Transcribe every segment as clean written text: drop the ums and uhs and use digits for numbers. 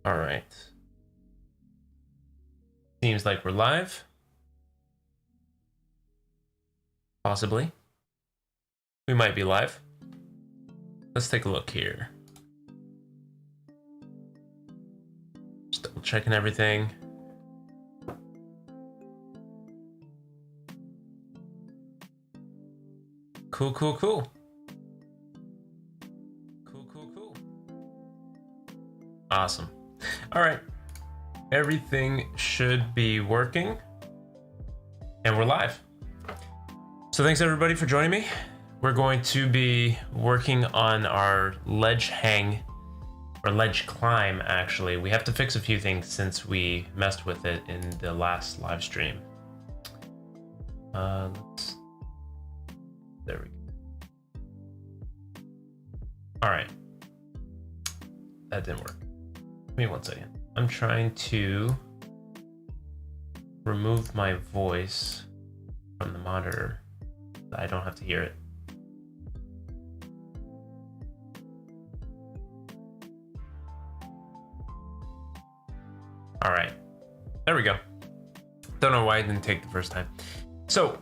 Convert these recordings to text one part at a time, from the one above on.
All right. Seems like we're live. Possibly. We might be live. Let's take a look here. Just double checking everything. Cool. Cool. Awesome. All right. Everything should be working. And we're live. So thanks everybody for joining me. We're going to be working on our ledge hang, or ledge climb actually. We have to fix a few things since we messed with it in the last live stream. There we go. All right. That didn't work. Give me 1 second. I'm trying to remove my voice from the monitor so I don't have to hear it. All right, there we go. Don't know why it didn't take the first time. So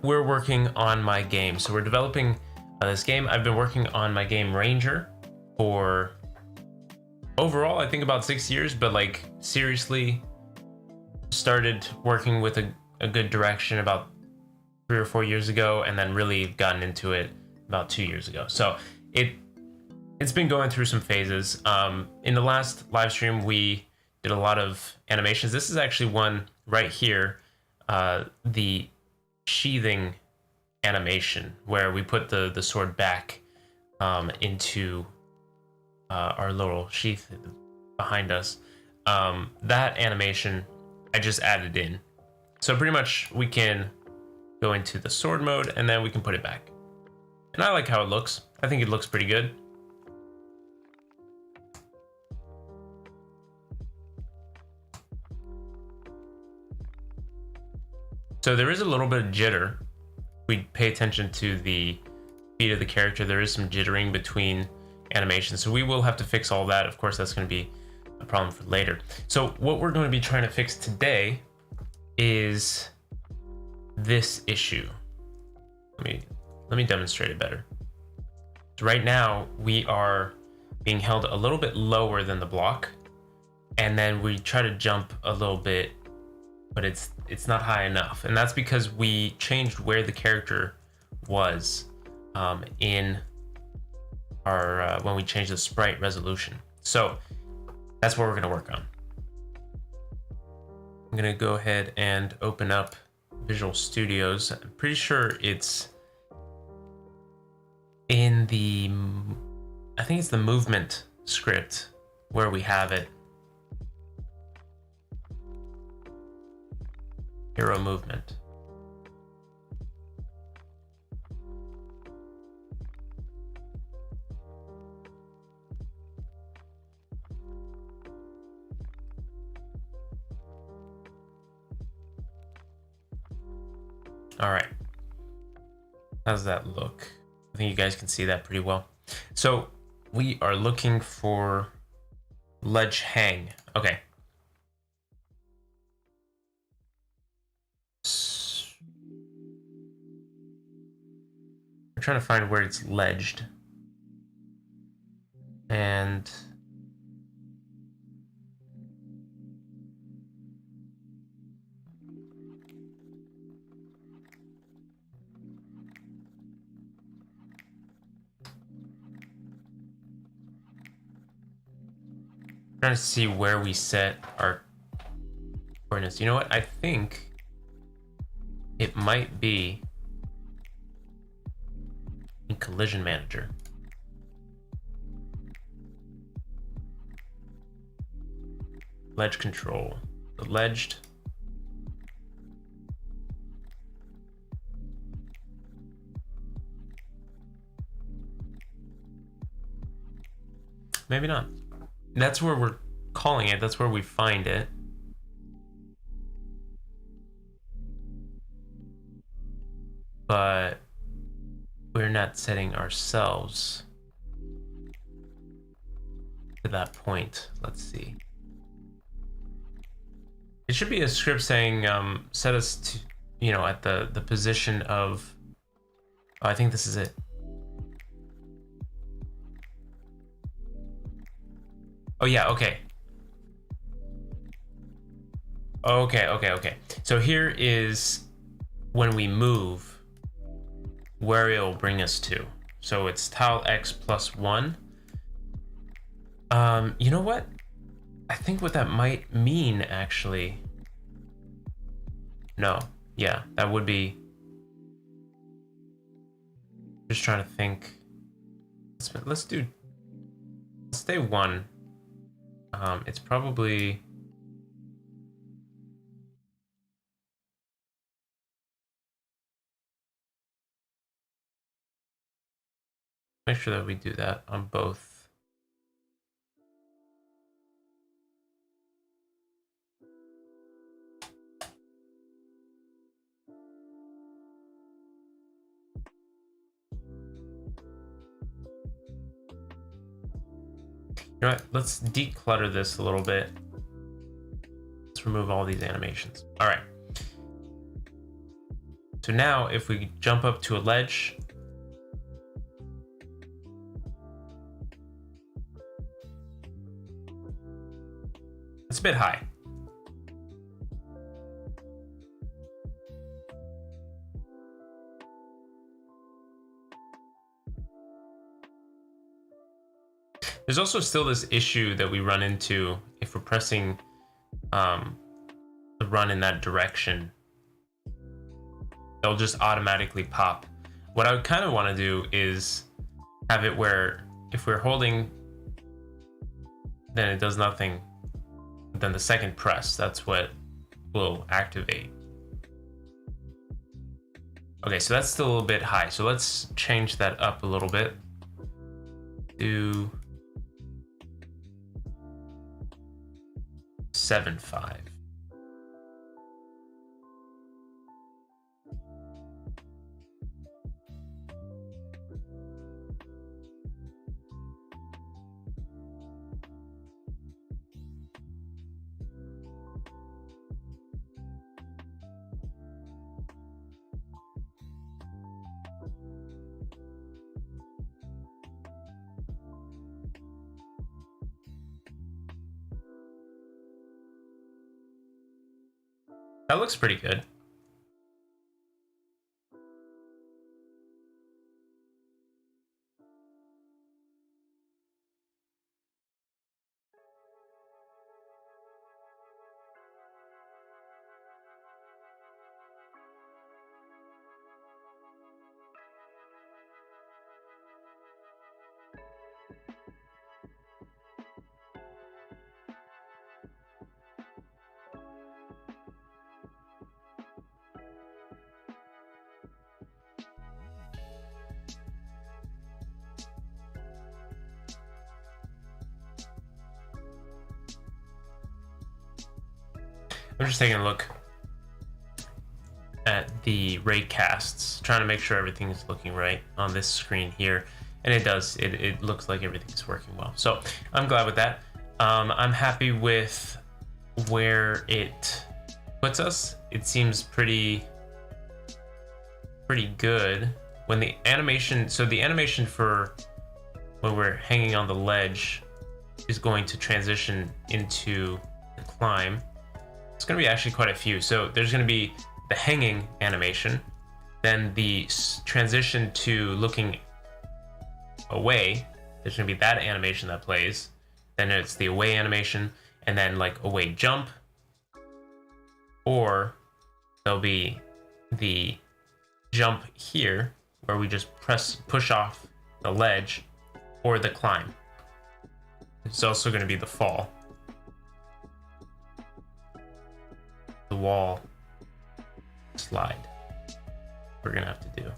we're working on my game. So we're developing this game. I've been working on my game Ranger for overall, I think about 6 years, but like seriously started working with a good direction about 3 or 4 years ago, and then really gotten into it about 2 years ago. So it's been going through some phases. In the last live stream, we did a lot of animations. This is actually one right here, the sheathing animation, where we put the sword back into our little sheath behind us. That animation I just added in. So pretty much we can go into the sword mode and then we can put it back. And I like how it looks. I think it looks pretty good. So there is a little bit of jitter. We pay attention to the speed of the character. There is some jittering between animations, so we will have to fix all that. Of course, that's going to be a problem for later. So what we're going to be trying to fix today is this issue. Let me demonstrate it better. So right now we are being held a little bit lower than the block, and then we try to jump a little bit, but it's not high enough, and that's because we changed where the character was in our when we changed the sprite resolution. So that's what we're going to work on. I'm going to go ahead and open up Visual Studios. I'm pretty sure it's in the, I think it's the movement script where we have it. Hero movement. All right. How's that look? I think you guys can see that pretty well. So we are looking for ledge hang. Okay. We're trying to find where it's ledged. And trying to see where we set our coordinates. You know what? I think it might be in Collision Manager. Ledge control. The ledged. Maybe not. That's where we're calling it. That's where we find it. But we're not setting ourselves to that point. Let's see. It should be a script saying set us to, you know, at the position of, oh, I think this is it. Oh yeah, okay. Okay. So here is when we move, where it'll bring us to. So it's tile X plus 1. You know what? I think what that might mean, actually. No, yeah, that would be. Just trying to think. Let's stay 1. It's probably. Make sure that we do that on both. You know what? Let's declutter this a little bit. Let's remove all these animations. All right. So now if we jump up to a ledge, it's a bit high. There's also still this issue that we run into if we're pressing the run in that direction. They'll just automatically pop. What I would kind of want to do is have it where if we're holding, then it does nothing. Then the second press, that's what will activate. Okay, so that's still a little bit high. So let's change that up a little bit. Do 7.5. That looks pretty good. I'm just taking a look at the raycasts, trying to make sure everything is looking right on this screen here, and it does. It looks like everything's working well, so I'm glad with that. I'm happy with where it puts us. It seems pretty good. When the animation, so the animation for when we're hanging on the ledge is going to transition into the climb. It's going to be actually quite a few. So there's going to be the hanging animation, then the transition to looking away. There's going to be that animation that plays. Then it's the away animation, and then like away jump, or there'll be the jump here where we just push off the ledge, or the climb. It's also going to be the fall. The wall slide we're gonna have to do.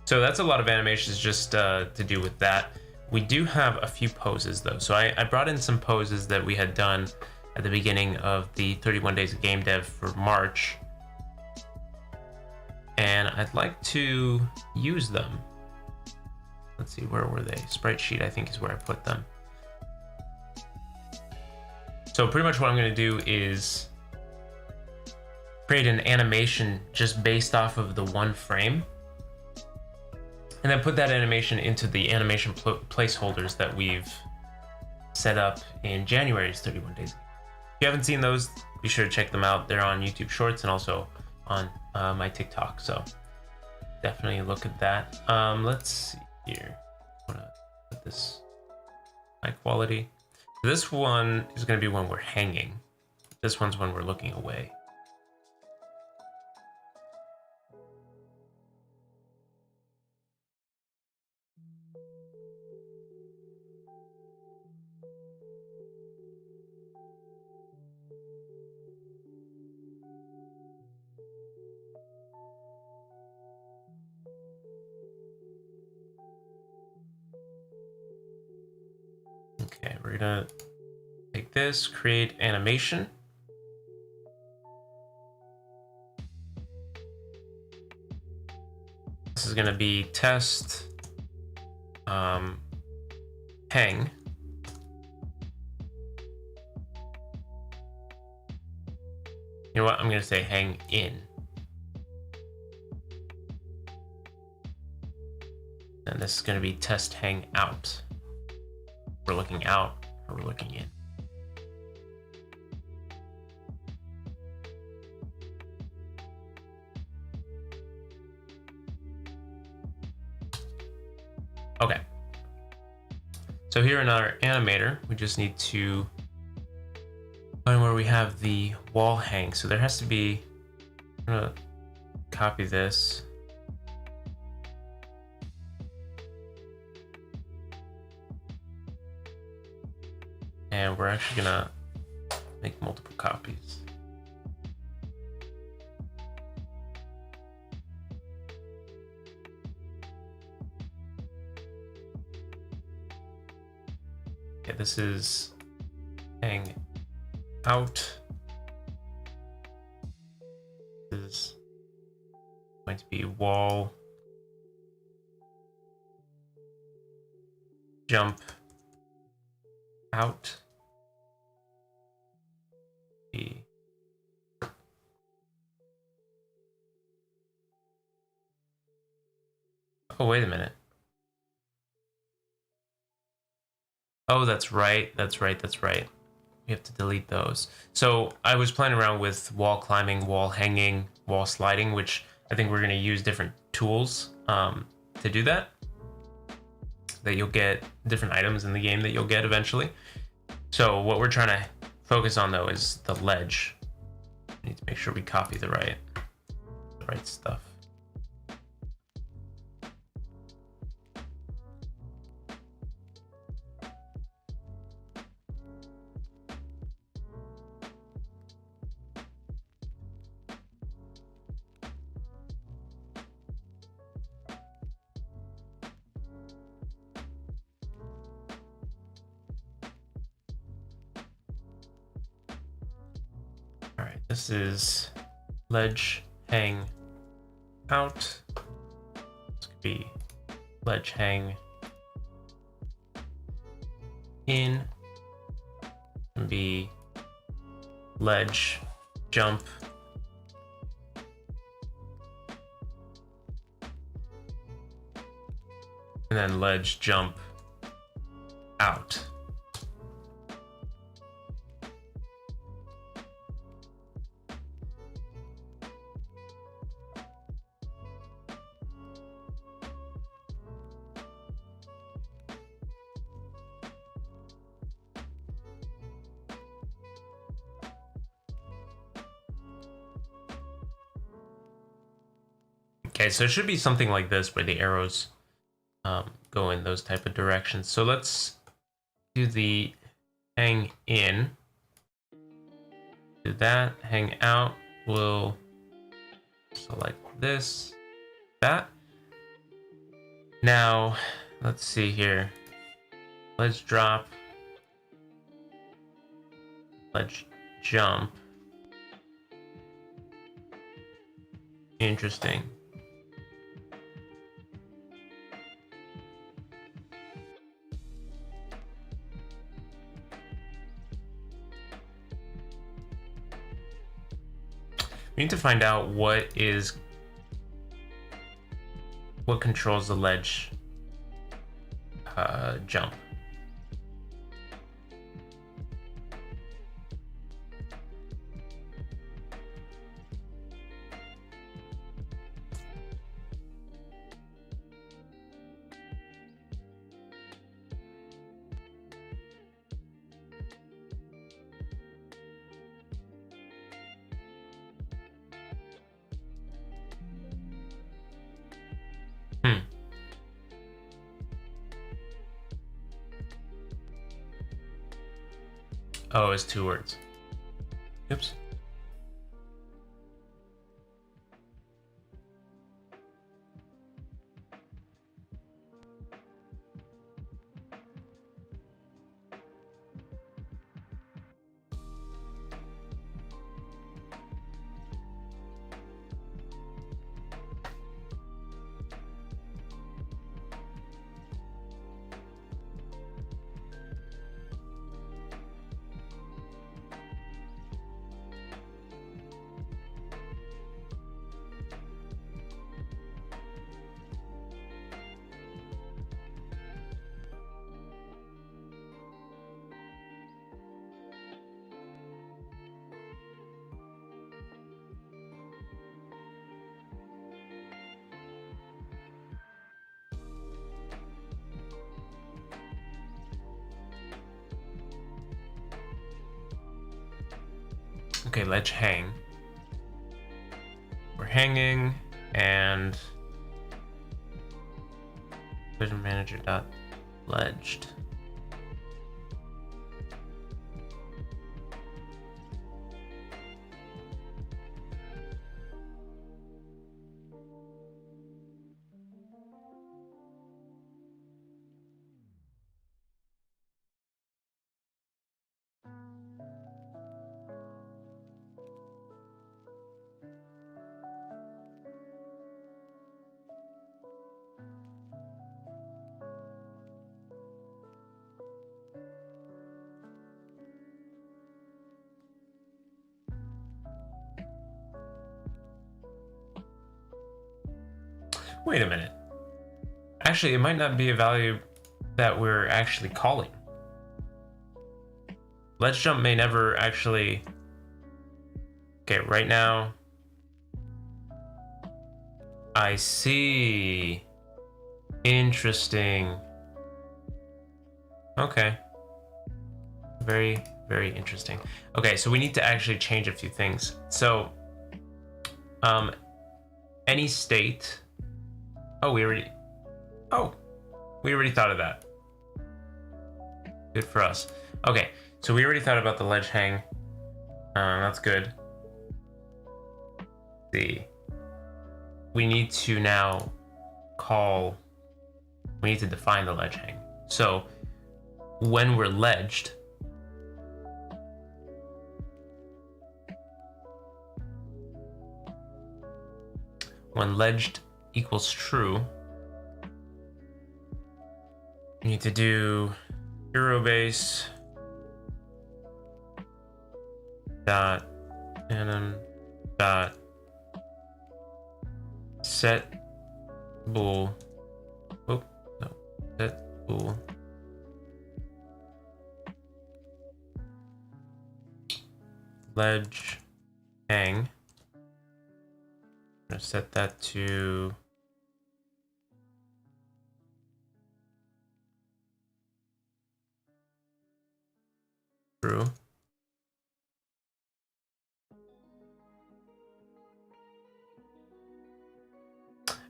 So that's a lot of animations just to do with that. We do have a few poses though. So I brought in some poses that we had done at the beginning of the 31 days of game dev for March, and I'd like to use them. Let's see, where were they? Sprite sheet, I think, is where I put them. So pretty much what I'm going to do is create an animation just based off of the one frame, and then put that animation into the animation placeholders that we've set up in January's 31 Days. If you haven't seen those, be sure to check them out. They're on YouTube Shorts and also on my TikTok, so definitely look at that. Let's see here. I'm gonna put this high quality. This one is going to be when we're hanging. This one's when we're looking away. Okay, we're gonna take this, create animation. This is gonna be test hang. You know what? I'm gonna say hang in. And this is gonna be test hang out. We're looking out or we're looking in. Okay. So here in our animator, we just need to find where we have the wall hang. So there has to be, I'm gonna copy this. And we're actually gonna make multiple copies. Okay, this is hang out. This is going to be wall jump out. Oh, wait a minute. Oh, that's right. That's right. That's right. We have to delete those. So I was playing around with wall climbing, wall hanging, wall sliding, which I think we're going to use different tools to do that. That you'll get different items in the game that you'll get eventually. So what we're trying to focus on though is the ledge. We need to make sure we copy the right stuff. All right, this is ledge hang out. This could be ledge hang in. It can be ledge jump and then ledge jump out. Okay, so it should be something like this where the arrows go in those type of directions. So let's do the hang in. Do that. Hang out. We'll select this, that. Now, let's see here. Let's drop. Let's jump. Interesting. We need to find out what controls the ledge jump. Oh, it's 2 words. Oops. Okay, ledge hang. We're hanging, and vision manager dot ledged. Wait a minute. Actually, it might not be a value that we're actually calling. Ledge jump may never actually... Okay, right now... I see. Interesting. Okay. Very, very interesting. Okay, so we need to actually change a few things. So, any state... Oh, we already thought of that. Good for us. Okay, so we already thought about the ledge hang. That's good. See. We need to now we need to define the ledge hang. So when we're ledged, when ledged equals true, you need to do hero base dot anim dot set bool. Oh no, set bool ledge hang. I'm gonna set that to true.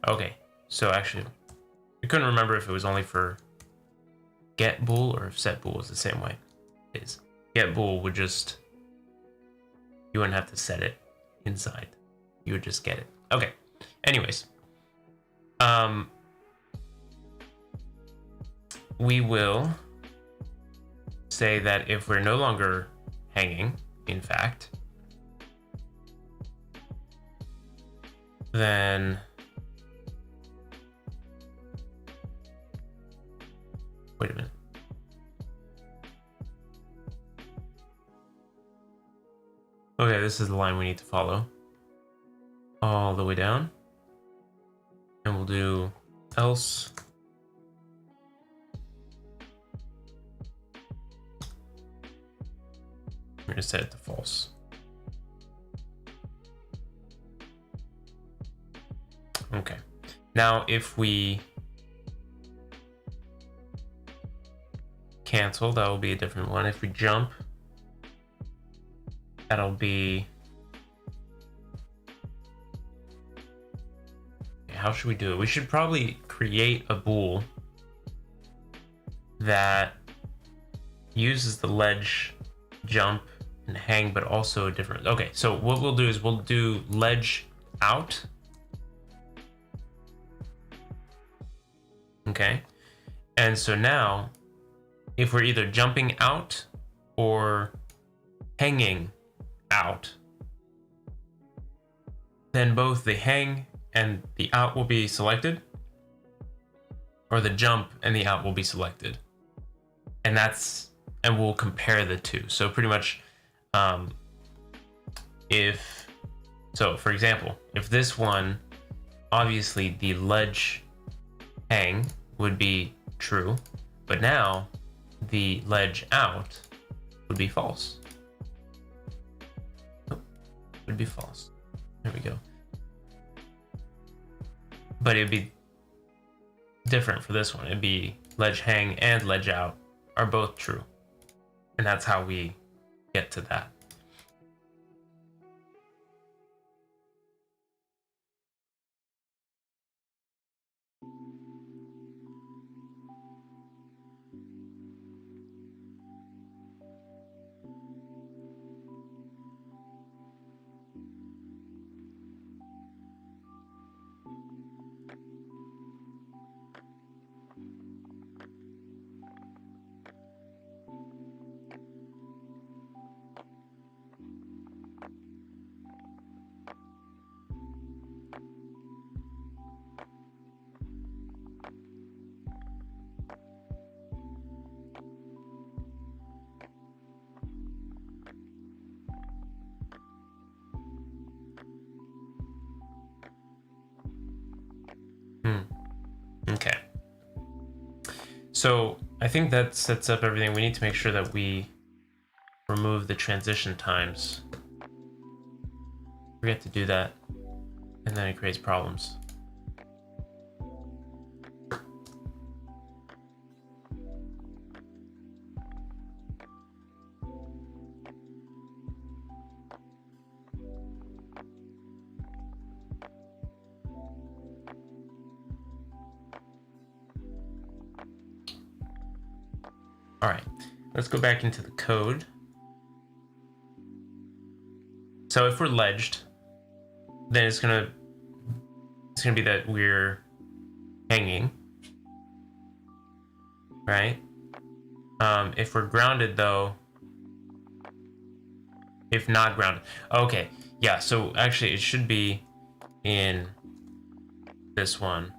Okay, so actually, I couldn't remember if it was only for get bool or if set bool was the same way. It is. Get bool would just, you wouldn't have to set it inside. You would just get it. Okay. Anyways, we will say that if we're no longer hanging, in fact, then wait a minute. Okay, this is the line we need to follow. all the way down. And we'll do else. We're going to set it to false. Okay. Now, if we cancel, that will be a different one. If we jump, that'll be... How should we do it? We should probably create a bool that uses the ledge, jump, and hang, but also a different... Okay, so what we'll do is we'll do ledge out. Okay, and so now if we're either jumping out or hanging out, then both the hang and the out will be selected, or the jump and the out will be selected. And we'll compare the two. So pretty much, for example, if this one, obviously the ledge hang would be true, but now the ledge out would be false. Would be false. There we go. But it'd be different for this one. It'd be ledge hang and ledge out are both true. And that's how we get to that. Okay. So I think that sets up everything. We need to make sure that we remove the transition times. Forget to do that, and then it creates problems. All right, let's go back into the code. So if we're ledged, then it's gonna be that we're hanging, right? If we're grounded though, if not grounded, okay, yeah. So actually, it should be in this one,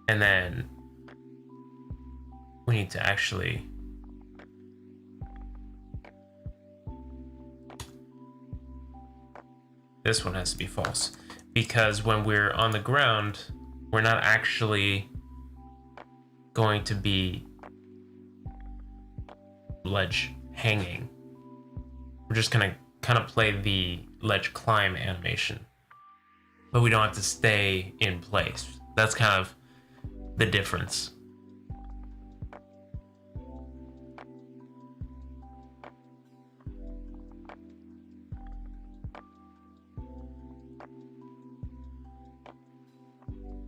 and then we need to actually this one has to be false, because when we're on the ground, we're not actually going to be ledge hanging. We're just gonna kind of play the ledge climb animation, but we don't have to stay in place. That's kind of the difference.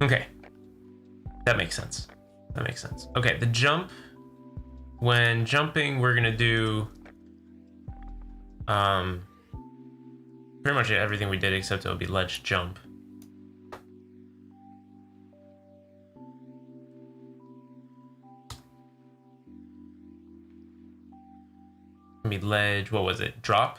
Okay, that makes sense. That makes sense. Okay, the jump. When jumping, we're gonna do pretty much everything we did, except it'll be ledge jump. It'll be ledge. What was it? Drop.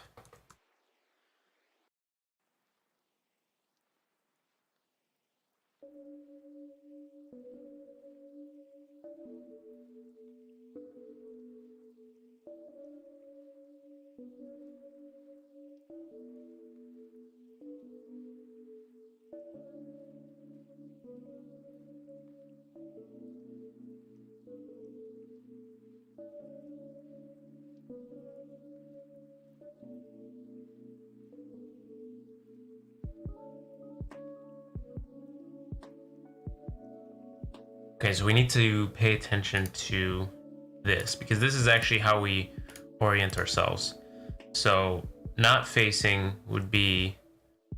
Okay, so we need to pay attention to this because this is actually how we orient ourselves. So not facing would be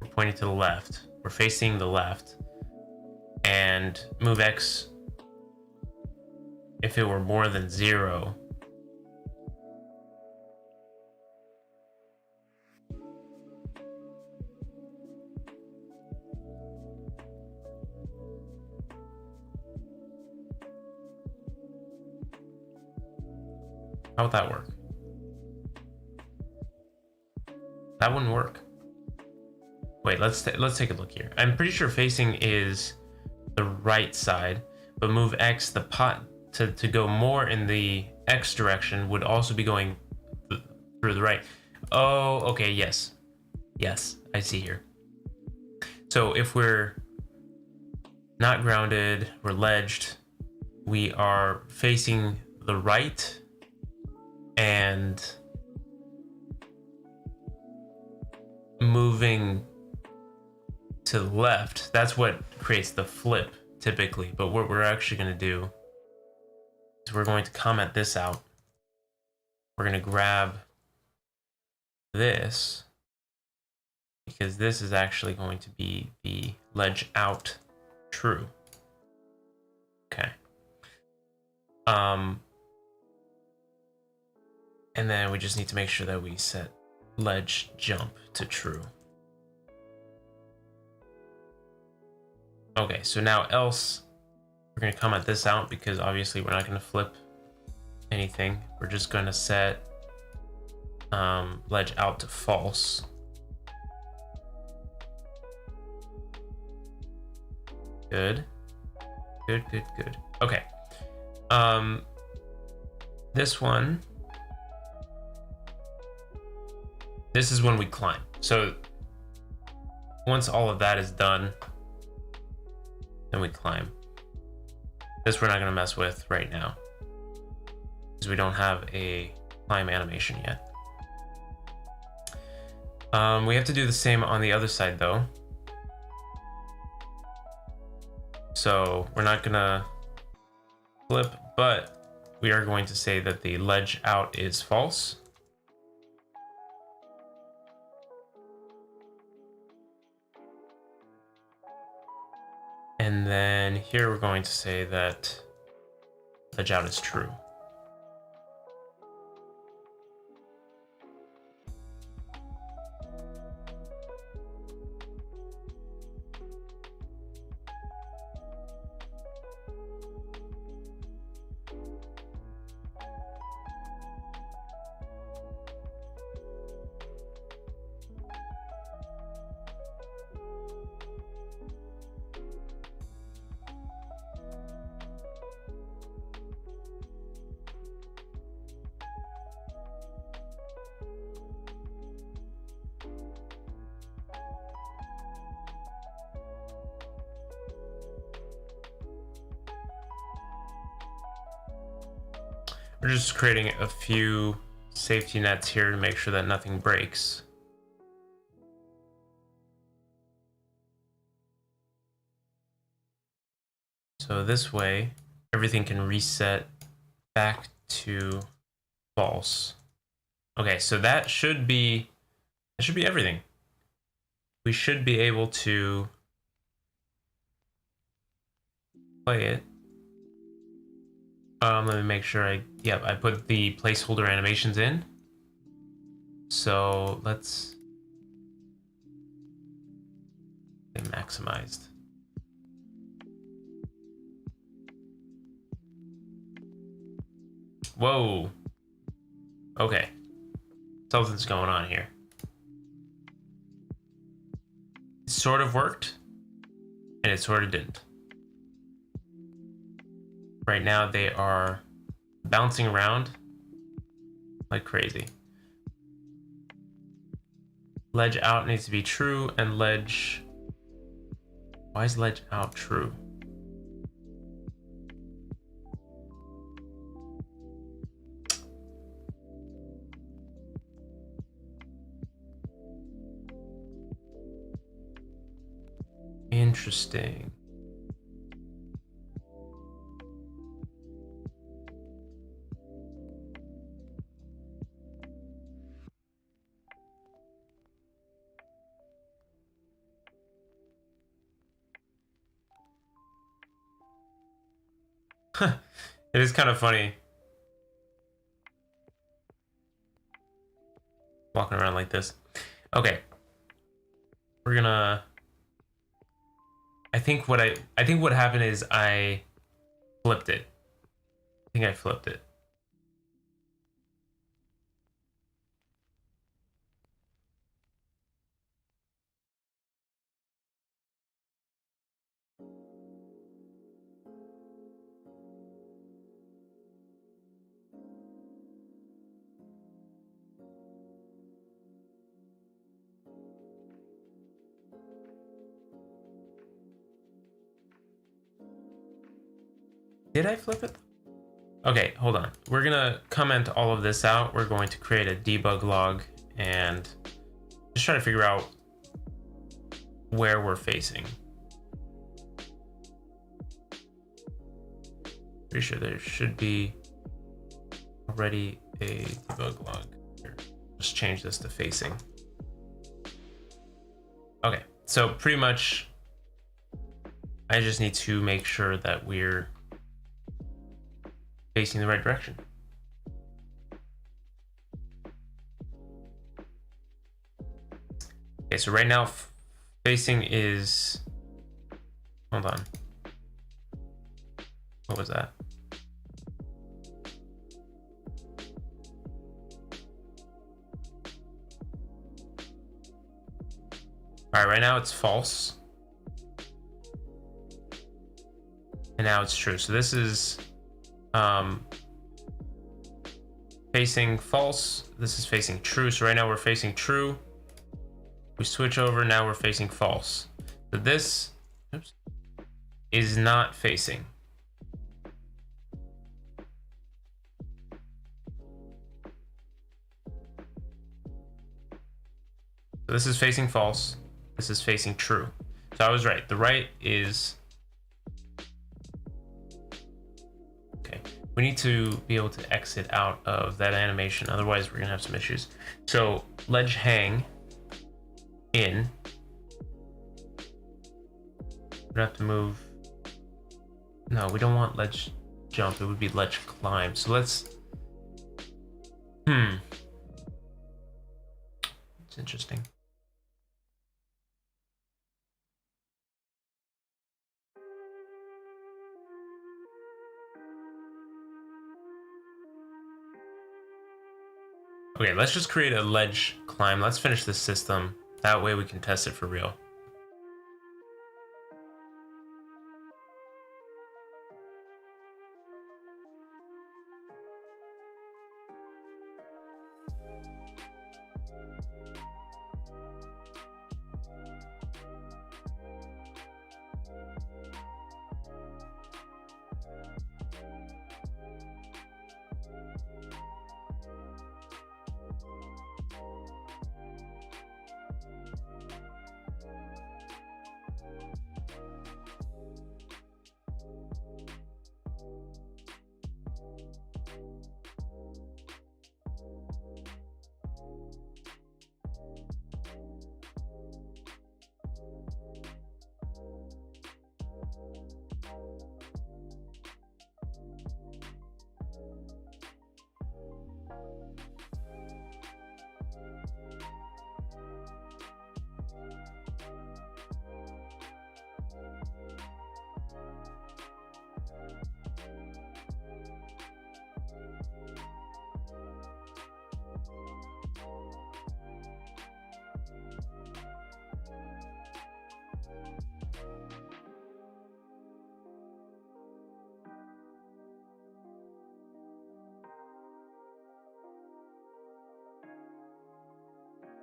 we're pointing to the left. We're facing the left. And move X, if it were more than 0, how would that work? That wouldn't work. Wait, let's take a look here. I'm pretty sure facing is the right side, but move X, the pot to go more in the X direction would also be going through the right. Oh, okay, yes. Yes, I see here. So if we're not grounded, we're ledged, we are facing the right and moving to the left. That's what creates the flip typically. But what we're actually going to do is we're going to comment this out. We're going to grab this because this is actually going to be the ledge out true. Okay. And then we just need to make sure that we set ledge jump to true. Okay, so now else, we're going to comment this out because obviously we're not going to flip anything. We're just going to set ledge out to false. Good. Good, good, good. Okay. This one, this is when we climb. So once all of that is done, then we climb. This we're not going to mess with right now because we don't have a climb animation yet. We have to do the same on the other side though. So we're not going to flip, but we are going to say that the ledge out is false. And then here we're going to say that ledge out is true. We're just creating a few safety nets here to make sure that nothing breaks. So this way, everything can reset back to false. Okay, so that should be everything. We should be able to play it. Let me make sure I put the placeholder animations in. So let's get maximized. Whoa. Okay. Something's going on here. It sort of worked, and it sort of didn't. Right now they are bouncing around like crazy. Ledge out needs to be true, and ledge... Why is ledge out true? Interesting. It is kind of funny walking around like this. Okay. We're gonna I think what happened is I flipped it. I think I flipped it. Did I flip it? Okay, hold on. We're gonna comment all of this out. We're going to create a debug log and just try to figure out where we're facing. Pretty sure there should be already a debug log here. Just change this to facing. Okay, so pretty much I just need to make sure that we're facing the right direction. Okay, so right now facing is, hold on. What was that? All right, right now it's false. And now it's true. So this is facing false. This is facing true. So right now we're facing true. We switch over, now we're facing false. So this is not facing. So this is facing false. This is facing true. So I was right. The right is, okay. We need to be able to exit out of that animation. Otherwise we're gonna have some issues. So ledge hang in. We're gonna have to move. No, we don't want ledge jump. It would be ledge climb. So let's, it's interesting. Okay, let's just create a ledge climb. Let's finish this system. That way we can test it for real.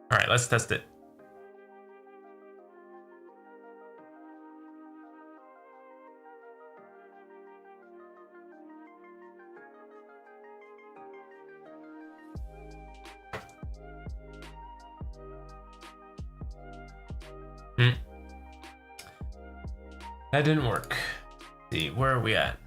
All right, let's test it. That didn't work. Let's see, where are we at?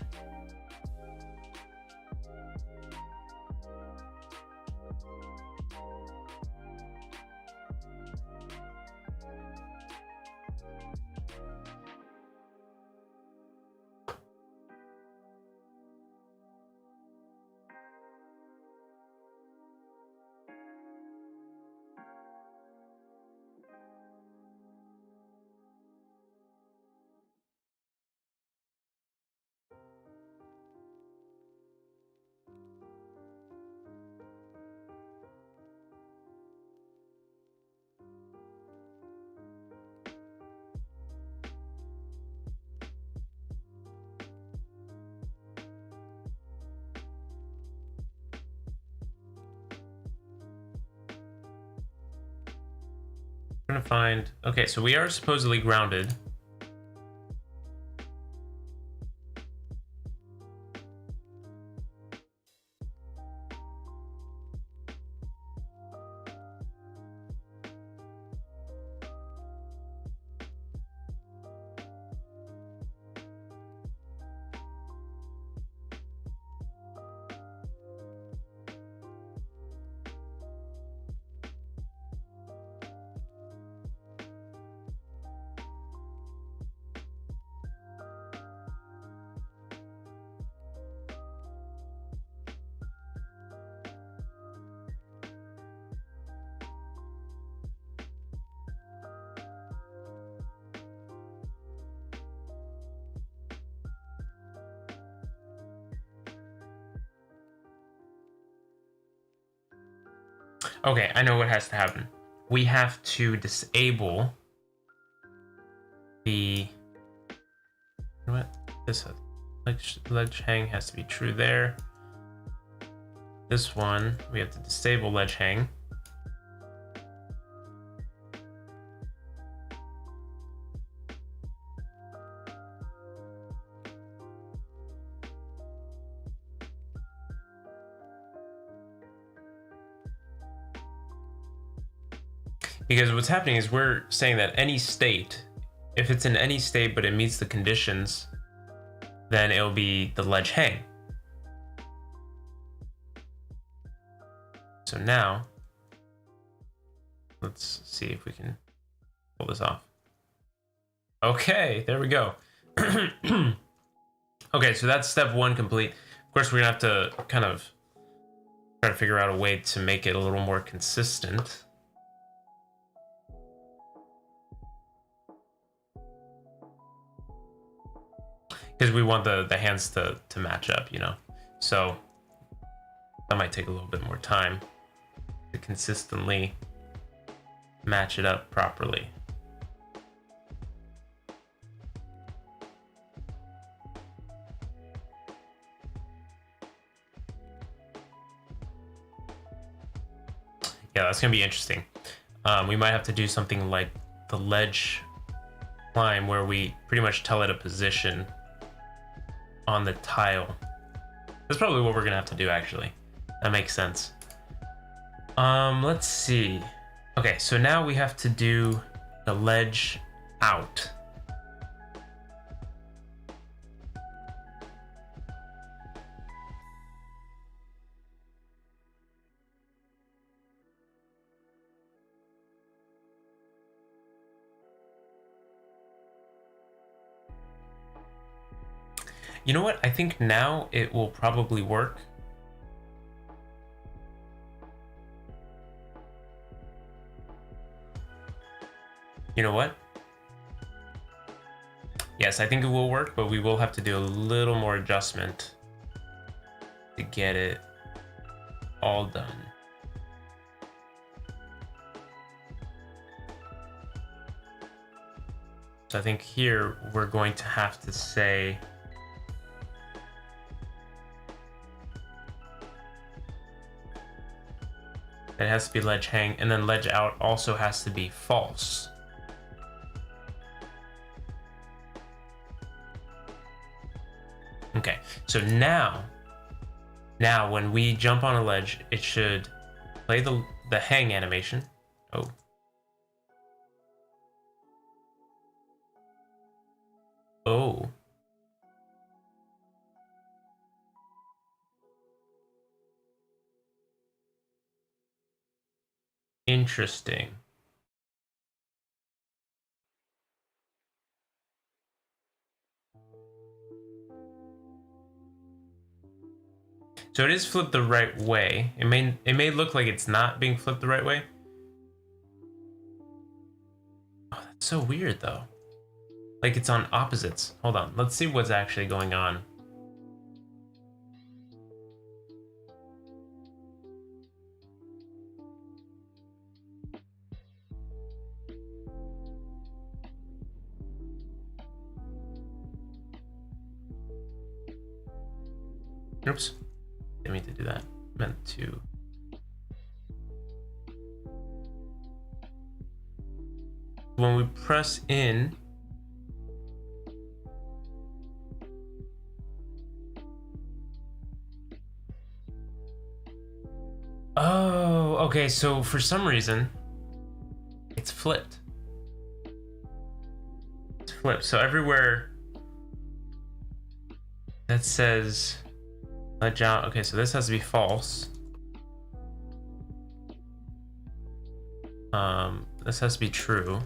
Trying to find. Okay, so we are supposedly grounded. Okay, I know what has to happen. We have to disable the... You know what? This ledge hang has to be true there. This one, we have to disable ledge hang. Because what's happening is we're saying that any state, if it's in any state but it meets the conditions, then it'll be the ledge hang. So now, let's see if we can pull this off. Okay, there we go. Okay, so that's step one complete. Of course, we're gonna have to kind of try to figure out a way to make it a little more consistent. Because we want the hands to match up, you know? So that might take a little bit more time to consistently match it up properly. Yeah, that's gonna be interesting. We might have to do something like the ledge climb where we pretty much tell it a position on the tile. That's probably what we're gonna have to do, actually. That makes sense. Let's see. Okay, so now we have to do the ledge out. You know what? I think now it will probably work. You know what? Yes, I think it will work, but we will have to do a little more adjustment to get it all done. So I think here we're going to have to say it has to be ledge hang, and then ledge out also has to be false. Okay, so now when we jump on a ledge, it should play the hang animation. Oh. Oh. Interesting. So it is flipped the right way. It may look like it's not being flipped the right way. Oh, that's so weird though. Like it's on opposites. Hold on. Let's see what's actually going on. Oops. Didn't mean to do that. Meant to. When we press in, oh, okay, so for some reason it's flipped. It's flipped. So everywhere that says okay, so this has to be false. This has to be true.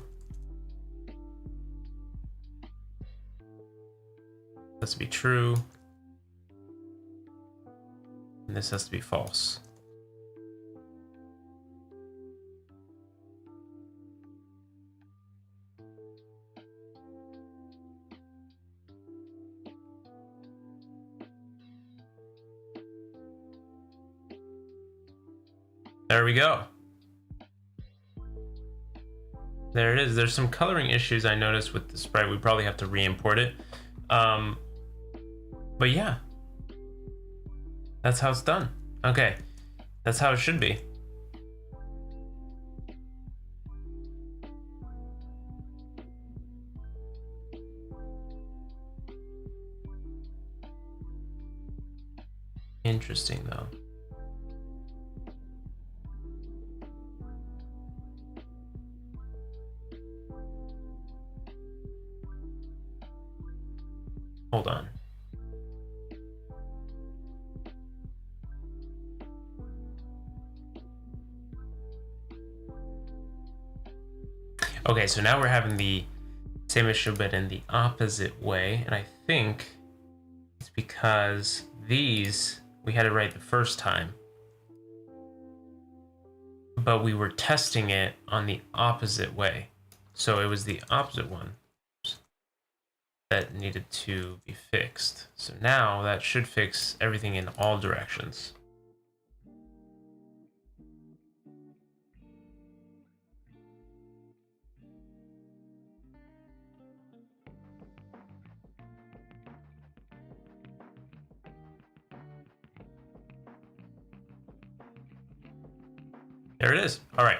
Has to be true. And this has to be false. There we go. There it is. There's some coloring issues I noticed with the sprite. We probably have to re-import it. But yeah, that's how it's done. Okay, that's how it should be. Interesting though. Hold on. Okay, so now we're having the same issue, but in the opposite way. And I think it's because these, we had it right the first time, but we were testing it on the opposite way. So it was the opposite one that needed to be fixed. So now that should fix everything in all directions. There it is. All right.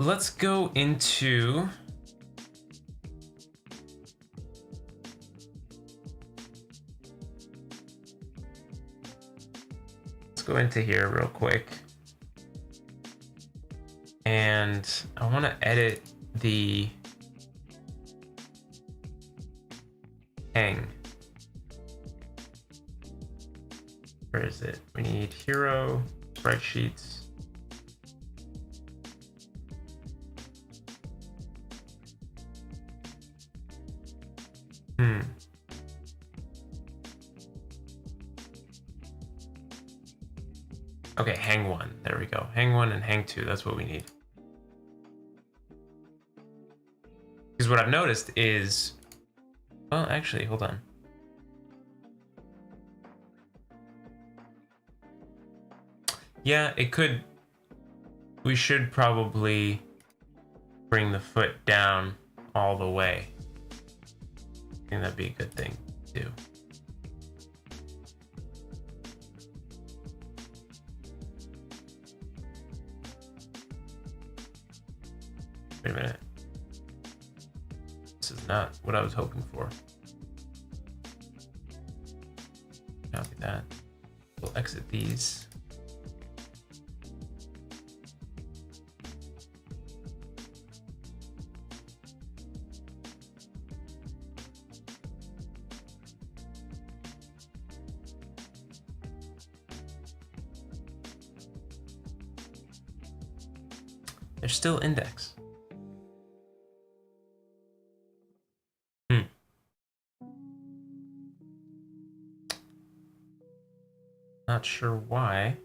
Let's go into here real quick. And I want to edit the hang. Where is it? We need hero, sprite sheets. Okay, hang one. There we go. Hang one and hang two. That's what we need. Because what I've noticed is, well, actually, hold on. Yeah, it could. We should probably bring the foot down all the way. I think that'd be a good thing to do. Wait a minute. This is not what I was hoping for. Copy that. We'll exit these. They're still index. Not sure why.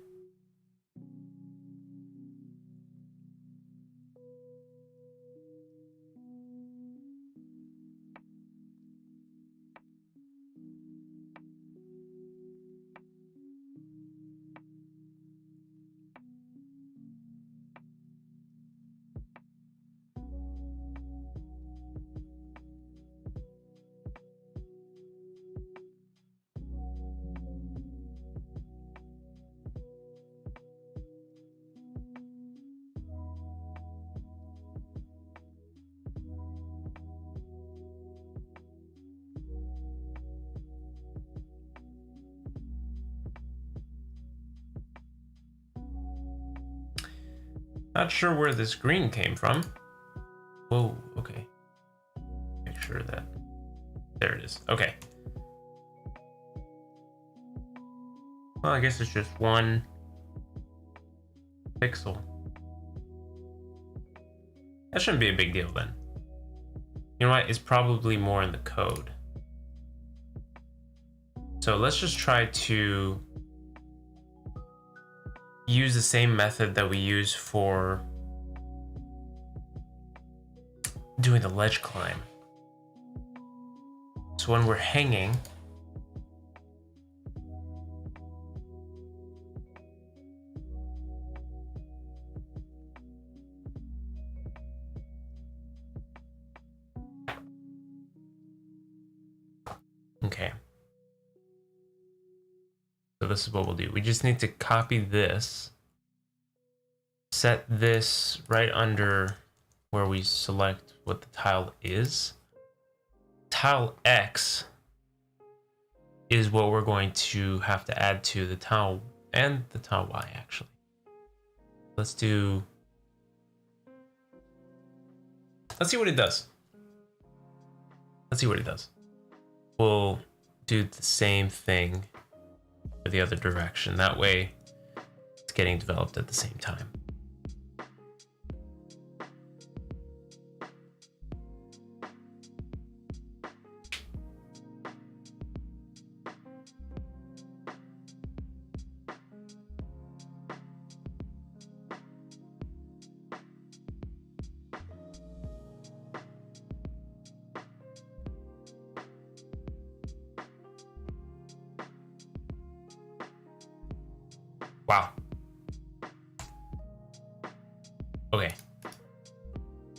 Not sure where this green came from. Whoa, okay. Make sure that... There it is. Okay. Well, I guess it's just one pixel. That shouldn't be a big deal then. You know what? It's probably more in the code. So let's just try to use the same method that we use for doing the ledge climb. So when we're hanging, okay. So this is what we'll do. We just need to copy this, set this right under where we select what the tile is. Tile X is what we're going to have to add to the tile and the tile Y actually. Let's see what it does. Let's see what it does. We'll do the same thing for the other direction. That way it's getting developed at the same time. Wow. Okay.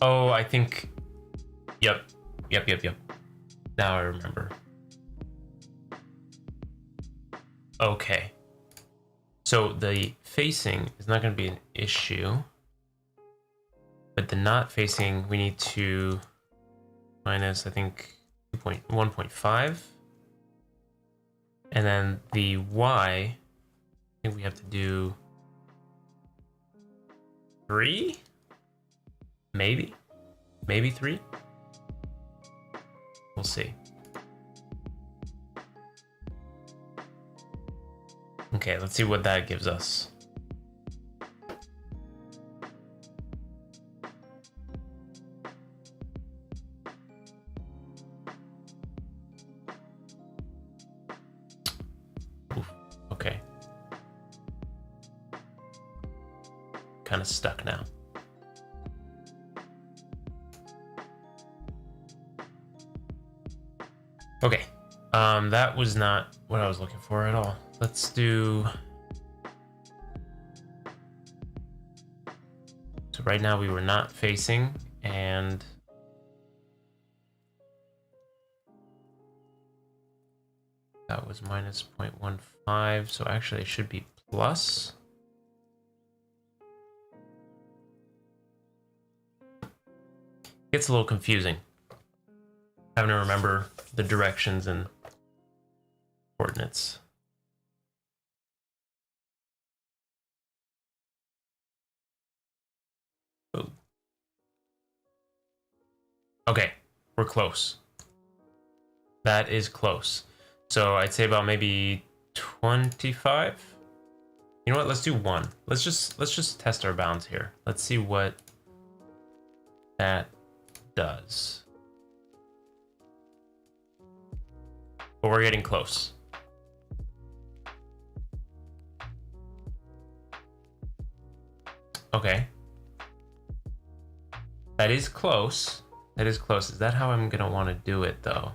Oh, I think... Yep. Now I remember. Okay. So the facing is not going to be an issue. But the not facing, we need to minus, I think, 1.5. And then the Y... I think we have to do 3? Maybe 3? We'll see. Okay, let's see what that gives us. Oof, okay. Kind of stuck now. Okay, that was not what I was looking for at all. Let's do... So right now we were not facing, and that was minus 0.15, so actually it should be plus. Gets a little confusing having to remember the directions and coordinates. Ooh. Okay, we're close. That is close. So I'd say about maybe 25. You know what? Let's do 1. Let's just test our bounds here. Let's see what that does. But we're getting close. Okay. That is close. That is close. Is that how I'm gonna want to do it though?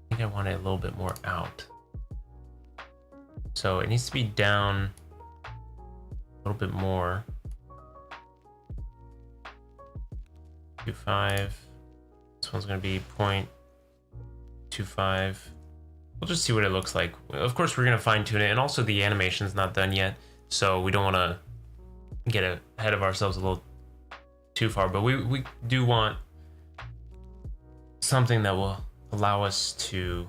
I think I want it a little bit more out. So it needs to be down a little bit more. 2.5. This one's gonna be 0.25. We'll just see what it looks like. Of course, we're gonna fine tune it, and also the animation's not done yet, so we don't want to get ahead of ourselves a little too far. But we do want something that will allow us to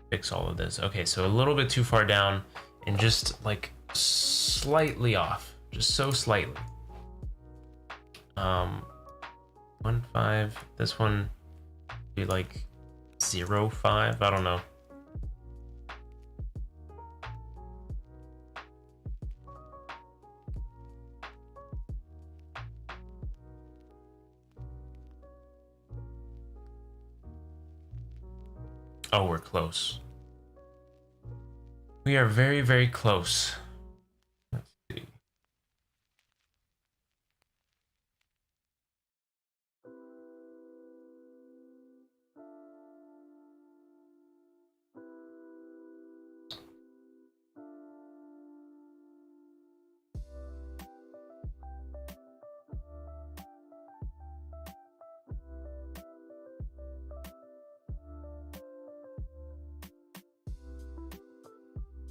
fix all of this. Okay, so a little bit too far down, and just like slightly off, just so slightly. 1.5. This one be like 0.5. I don't know. Oh, we're close. We are very, very close. Let's see.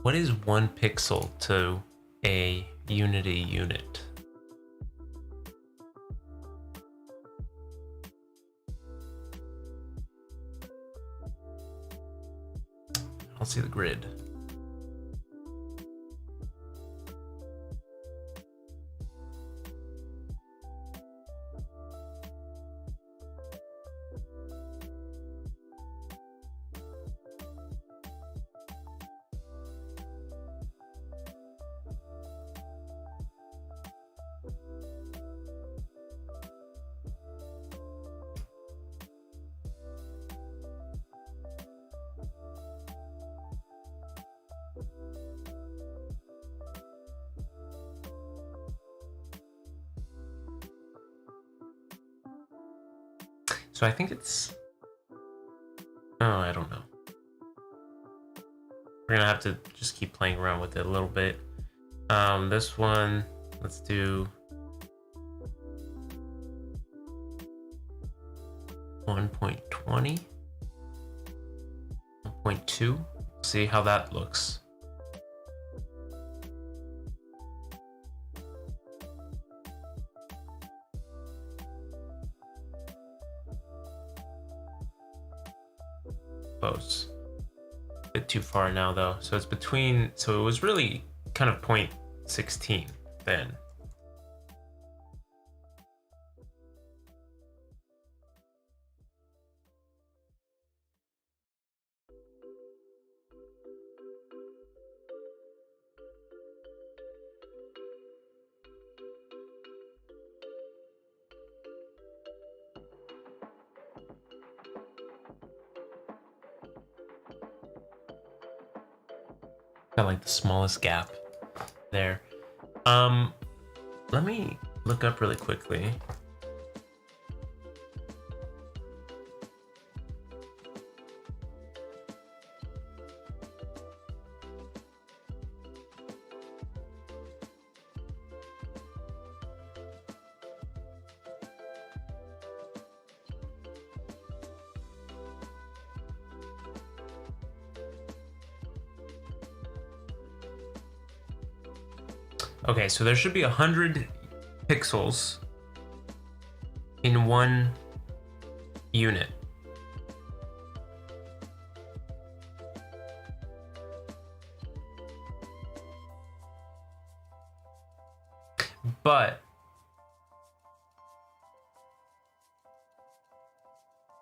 What is 1 pixel to a Unity unit? I don't see the grid. So I think it's, oh, I don't know. We're gonna have to just keep playing around with it a little bit. This one, let's do 1.20, 1.2. See how that looks. Close. A bit too far now though. So it's between, so it was really kind of 0.16 then. Got like the smallest gap there. Let me look up really quickly. Okay, so there should be 100 pixels in one unit. But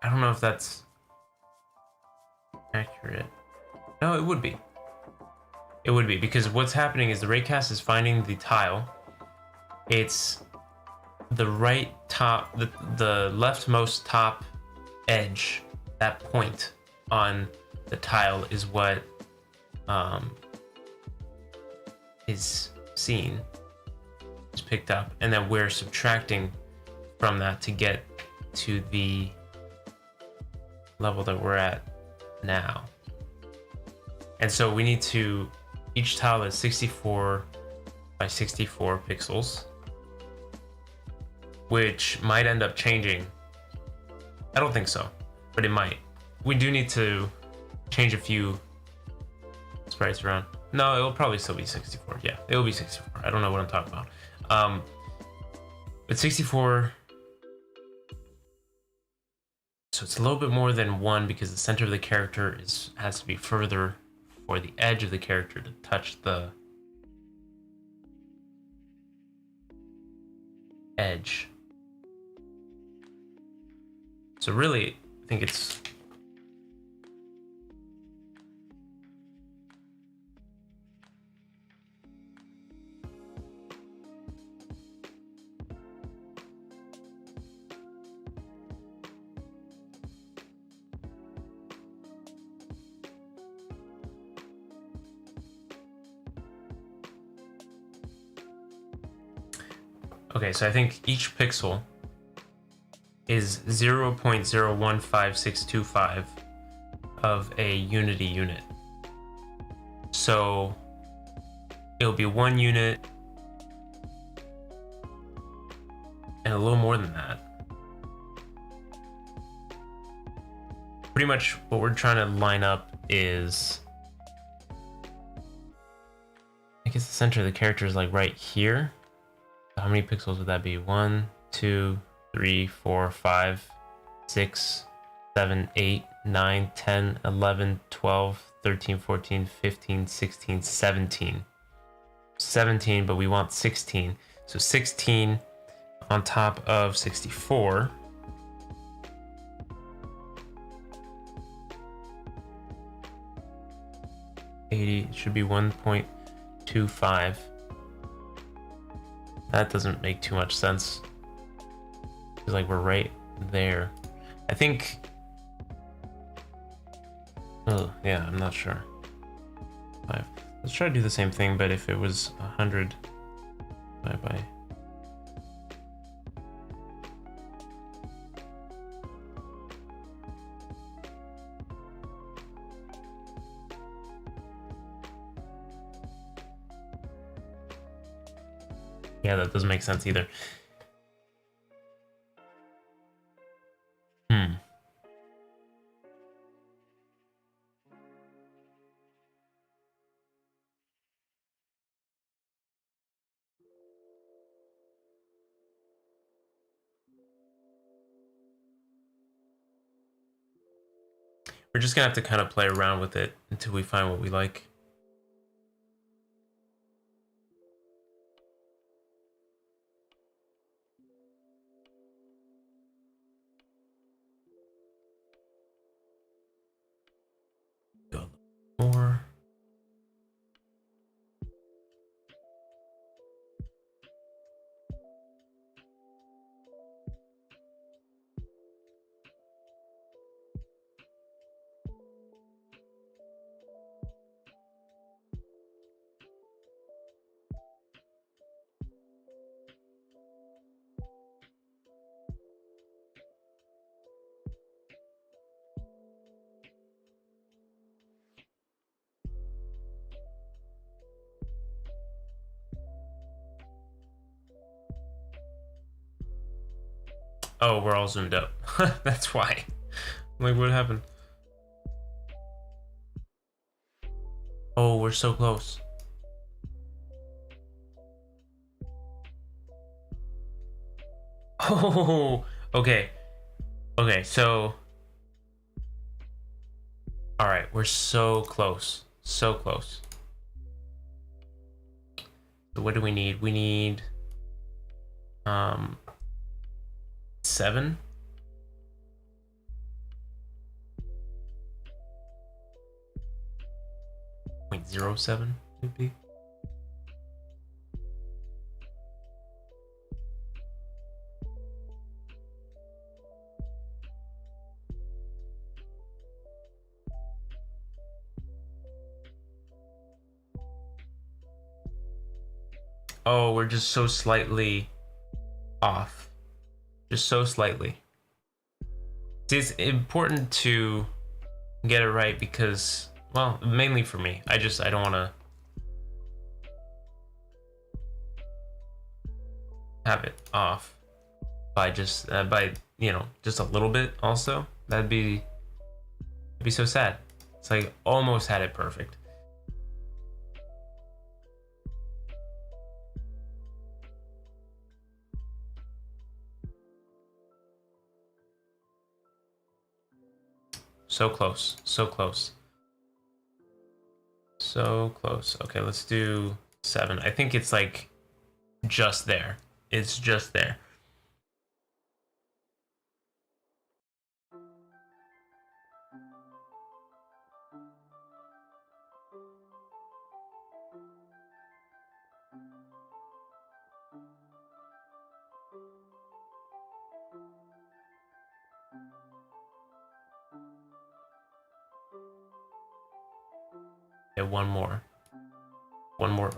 I don't know if that's accurate. No, it would be. It would be, because what's happening is the raycast is finding the tile. It's the right top, the leftmost top edge, that point on the tile is what is seen, is picked up, and then we're subtracting from that to get to the level that we're at now. And so we need to, each tile is 64 by 64 pixels, which might end up changing. I don't think so, but it might. We do need to change a few sprites around. No, it'll probably still be 64. Yeah, it'll be 64. I don't know what I'm talking about. But 64, so it's a little bit more than 1 because the center of the character has to be further for the edge of the character to touch the edge. So really, I think it's okay, so I think each pixel is 0.015625 of a unity unit. So it'll be 1 unit and a little more than that. Pretty much what we're trying to line up is, I guess the center of the character is like right here. How many pixels would that be? 1, 2, 3, 4, 5, 6, 7, 8, 9, 10, 11, 12, 13, 14, 15, 16, 17. 17, but we want 16. So 16 on top of 64. It should be 1.25. That doesn't make too much sense. It's like we're right there. I think. Oh, yeah, I'm not sure. 5. Let's try to do the same thing, but if it was 100 divided by. Yeah, that doesn't make sense either. We're just gonna have to kind of play around with it until we find what we like. Go more. Oh, we're all zoomed up. That's why. Like, what happened? Oh, we're so close. Oh, okay. Okay, so. Alright, we're so close. So close. So what do we need? We need 7. .07. Should be. Oh, we're just so slightly off. Just so slightly. See, it's important to get it right because, well, mainly for me. I don't want to have it off by just just a little bit. Also, it'd be so sad. It's like almost had it perfect. So close, so close, so close. Okay, let's do 7. I think it's like just there. It's just there. Yeah, one more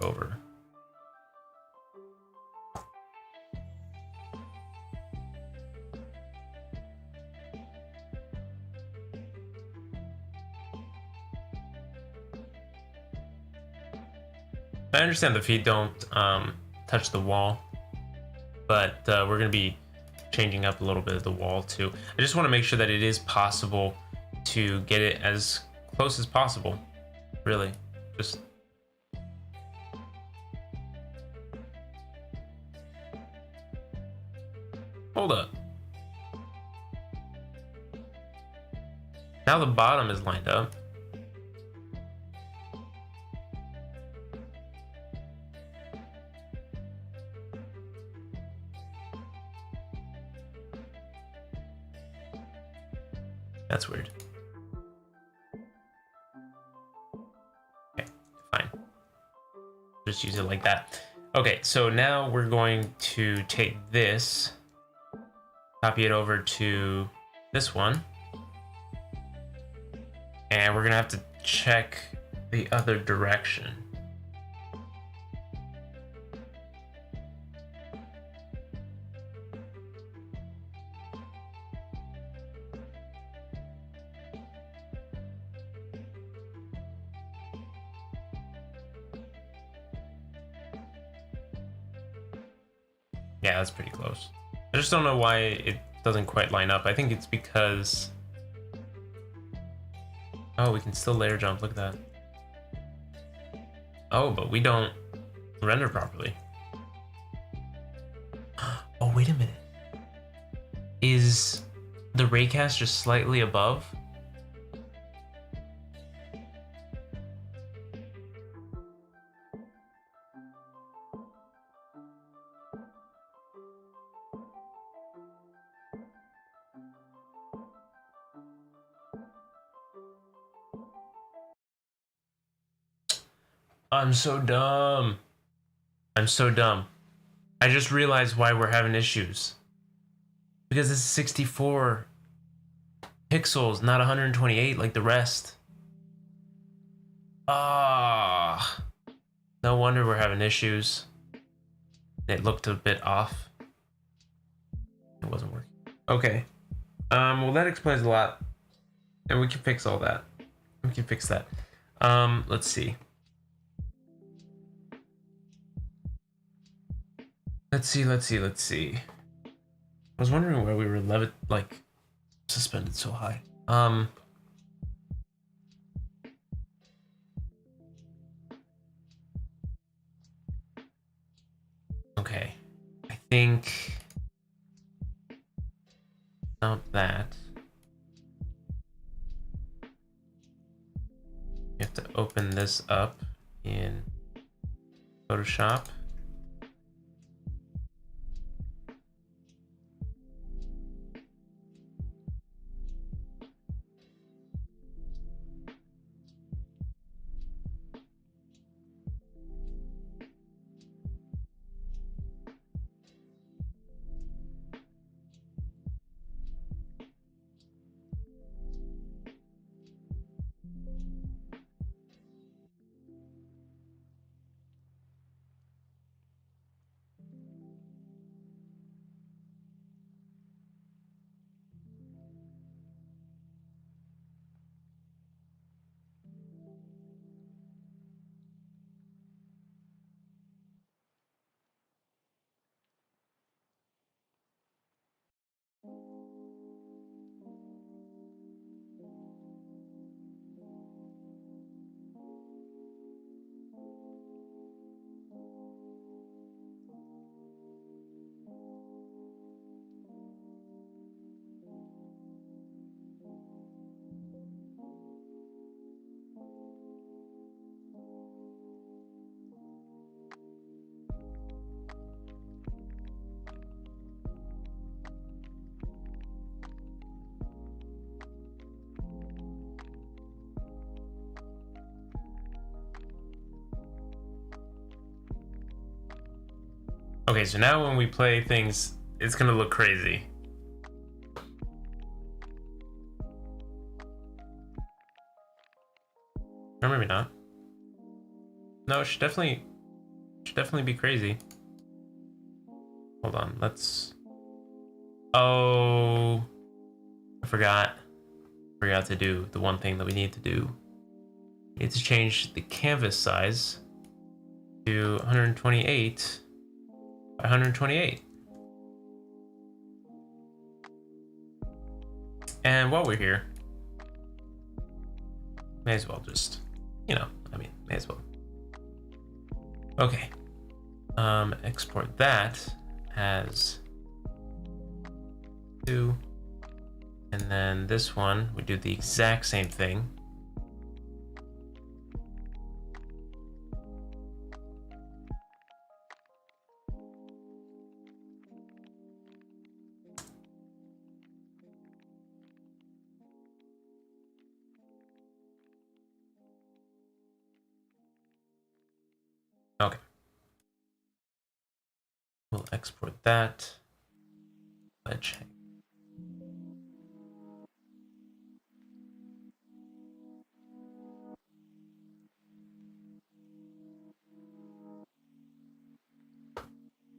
over. I understand the feet don't touch the wall, but we're gonna be changing up a little bit of the wall too. I just want to make sure that it is possible to get it as close as possible. Really, just hold up. Now the bottom is lined up. That's weird. Okay, fine. Just use it like that. Okay, so now we're going to take this, copy it over to this one, and we're gonna have to check the other direction. Yeah, that's pretty close. I just don't know why it doesn't quite line up. I think it's because... Oh, we can still layer jump. Look at that. Oh, but we don't render properly. Oh, wait a minute. Is the raycast just slightly above? I'm so dumb. I'm so dumb. I just realized why we're having issues. Because this is 64 pixels, not 128 like the rest. Ah, no wonder we're having issues. It looked a bit off. It wasn't working. Okay. Well, that explains a lot. And we can fix all that. We can fix that. Let's see. Let's see. I was wondering why we were suspended so high. Okay. I think not that. You have to open this up in Photoshop. Okay, so now when we play things, it's gonna look crazy. Or maybe not. No, it should definitely be crazy. Hold on, let's... Oh, I forgot to do the one thing that we need to do. We need to change the canvas size to 128 by 128. And while we're here, may as well just, you know, I mean, may as well. Okay. Export that as 2. And then this one, we do the exact same thing. Okay. We'll export that. Let's check.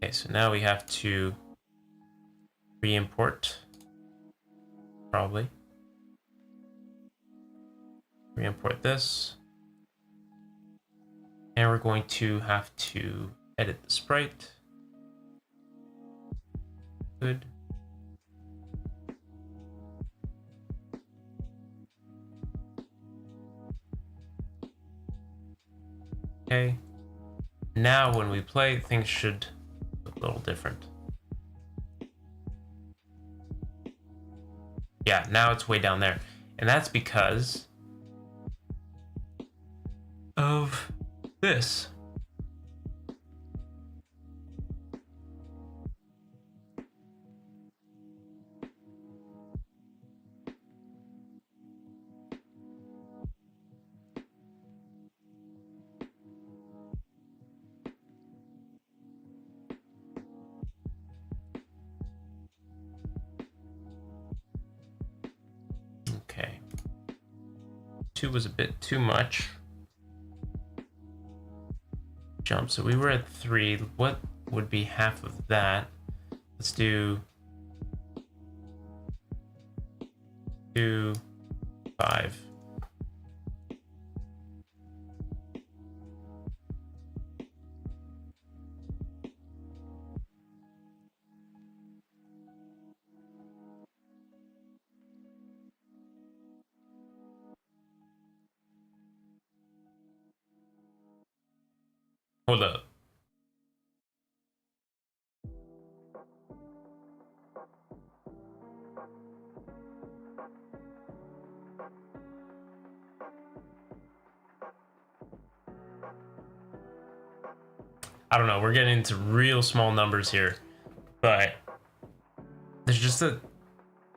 Okay, so now we have to re-import, probably. Re-import this. And we're going to have to edit the sprite. Good. Okay. Now when we play, things should look a little different. Yeah, now it's way down there. And that's because of this. Okay. 2 was a bit too much. Jump. So we were at 3. What would be half of that? Let's do 2, 5. Hold up. I don't know, we're getting into real small numbers here, but there's just a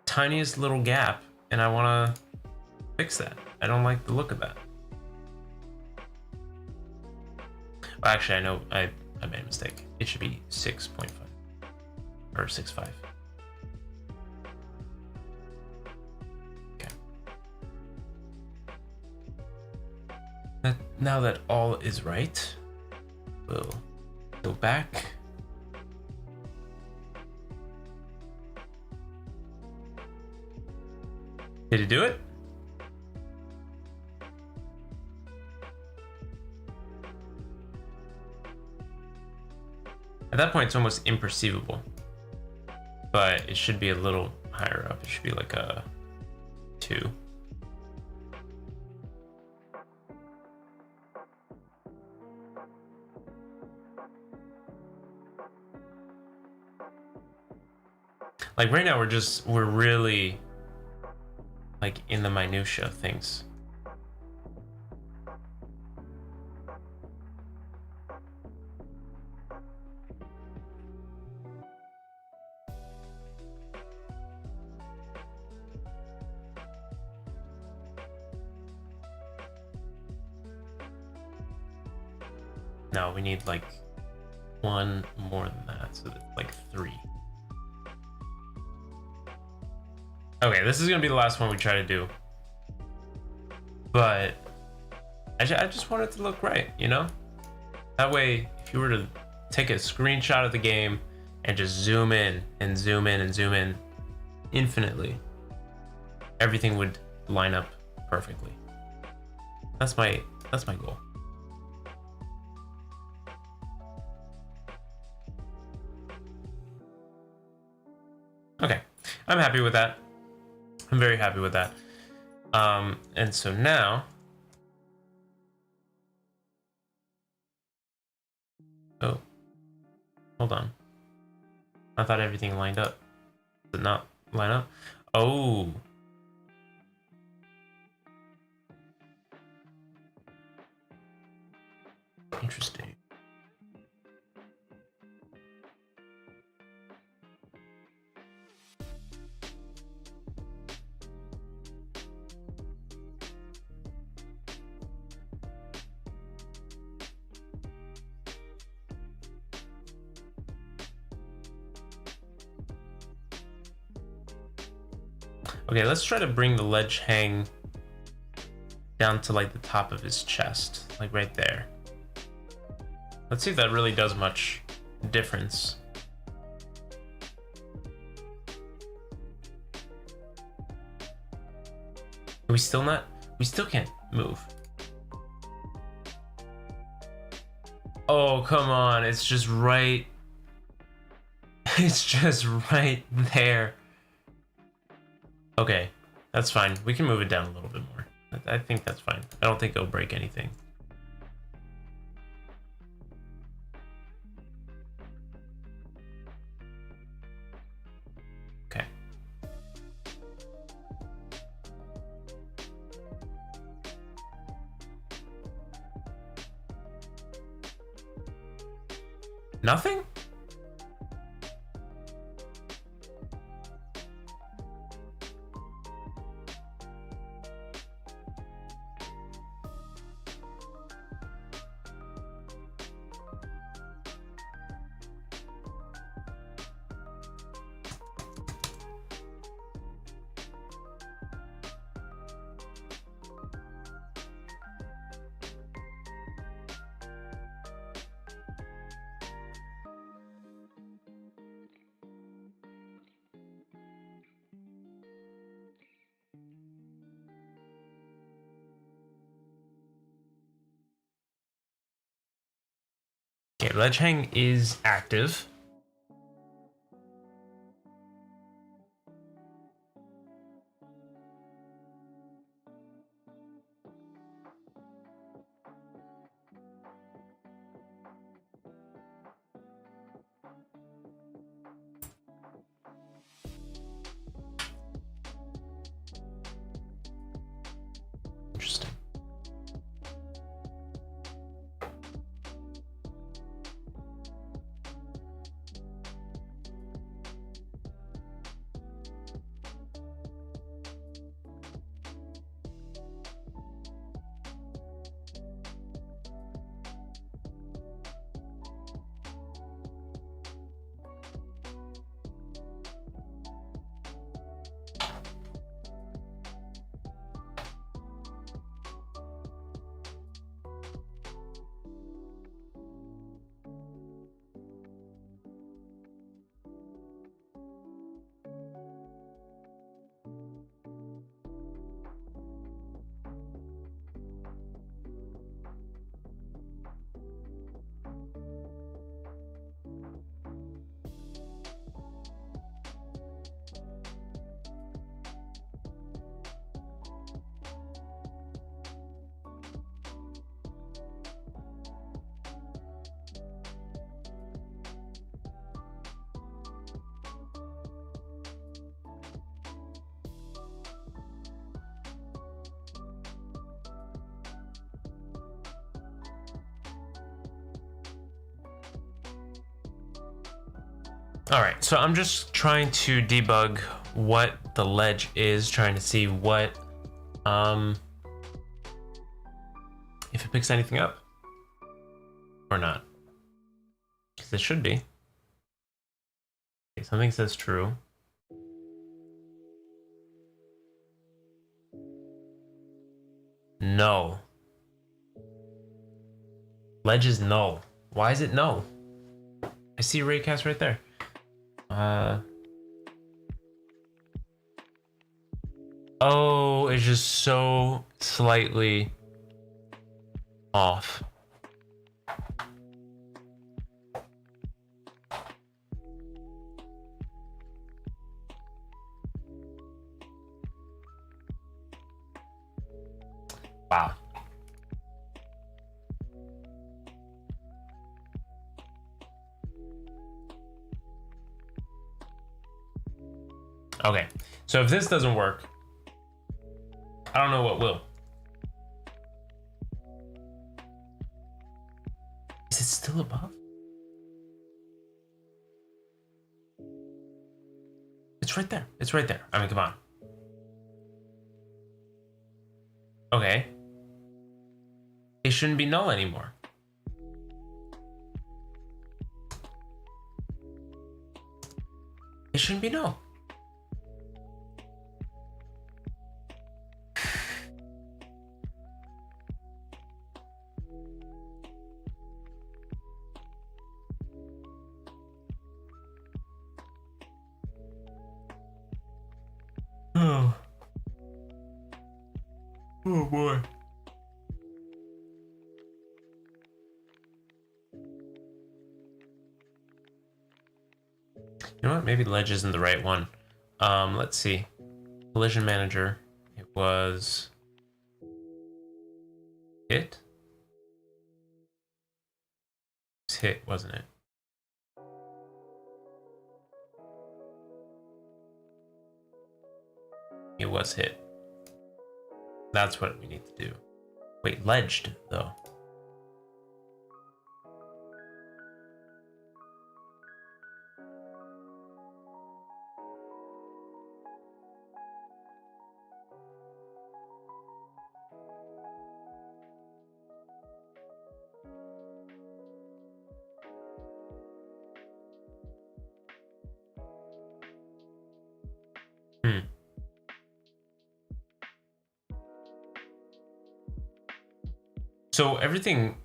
tiniest little gap, and I want to fix that. I don't like the look of that. Well, actually, I know I made a mistake. It should be 6.5 or 6.5. Okay. Now that all is right, we'll go back. Did it do it? At that point, it's almost imperceivable, but it should be a little higher up. It should be like a 2. Like right now, we're really like in the minutia of things. No, we need like one more than that, so that's like 3. Okay, this is gonna be the last one we try to do, but I just want it to look right, you know? That way, if you were to take a screenshot of the game and just zoom in and zoom in and zoom in infinitely, everything would line up perfectly. That's my goal. Okay, I'm happy with that. I'm very happy with that. And so now, oh, hold on. I thought everything lined up. Did it not line up? Oh. Interesting. Okay, let's try to bring the ledge hang down to like the top of his chest, like right there. Let's see if that really does much difference. We still can't move. Oh, come on, it's just right. It's just right there. Okay, that's fine. We can move it down a little bit more. I think that's fine. I don't think it'll break anything. Okay. Nothing? Okay, ledge hang is active. Interesting. All right, so I'm just trying to debug what the ledge is, trying to see what, if it picks anything up or not. because it should be. Okay, something says true. No. Ledge is null. Why is it null? I see raycast right there. Oh, it's just so slightly off. Wow. Okay, so if this doesn't work, I don't know what will. Is it still above? It's right there. It's right there. I mean, come on. Okay. It shouldn't be null anymore. It shouldn't be null. Oh. Oh boy. You know what? Maybe ledge isn't the right one. Let's see. Collision manager. It was hit. It was hit, wasn't it? It was hit. That's what we need to do. Wait, ledged though. So everything.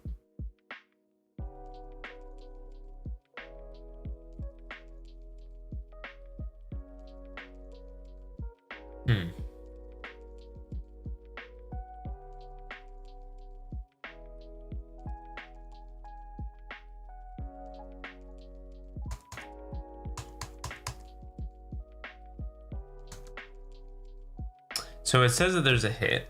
So it says that there's a hit.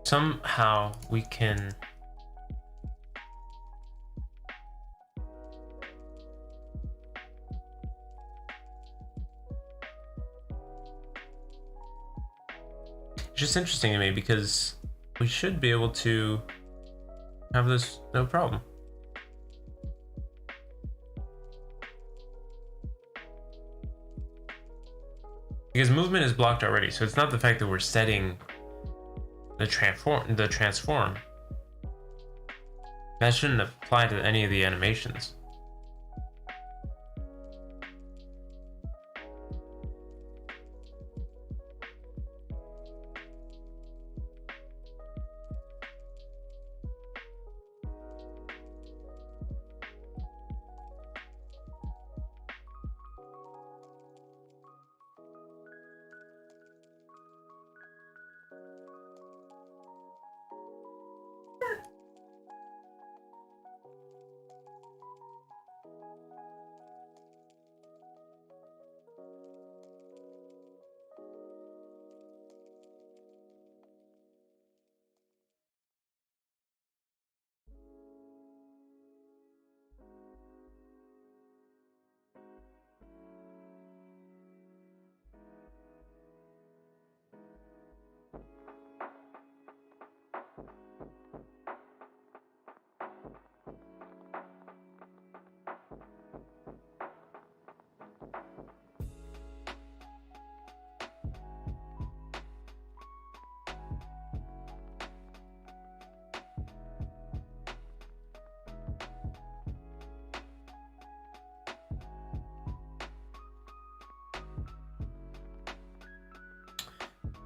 Somehow we can it's just interesting to me because we should be able to have this no problem. Because movement is blocked already, so it's not the fact that we're setting the transform. That shouldn't apply to any of the animations.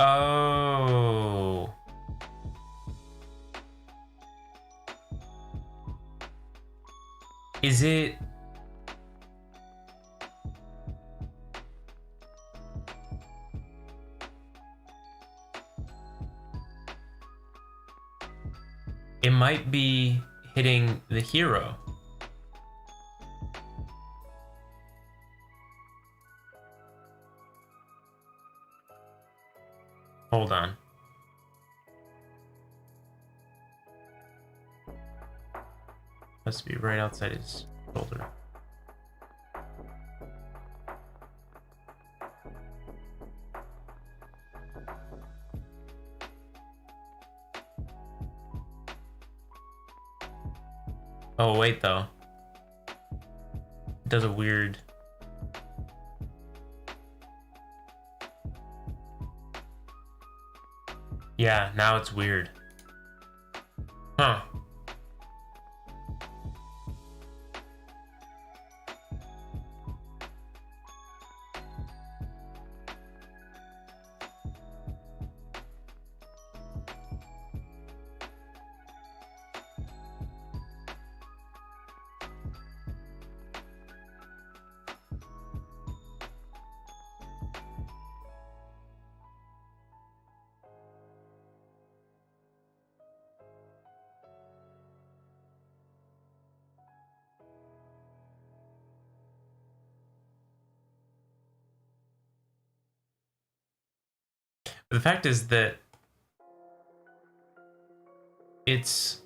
Oh. Is it... It might be hitting the hero. Hold on. Must be right outside his shoulder. Oh, wait, though. It does a weird... Yeah, now it's weird. Huh. The fact is that it's...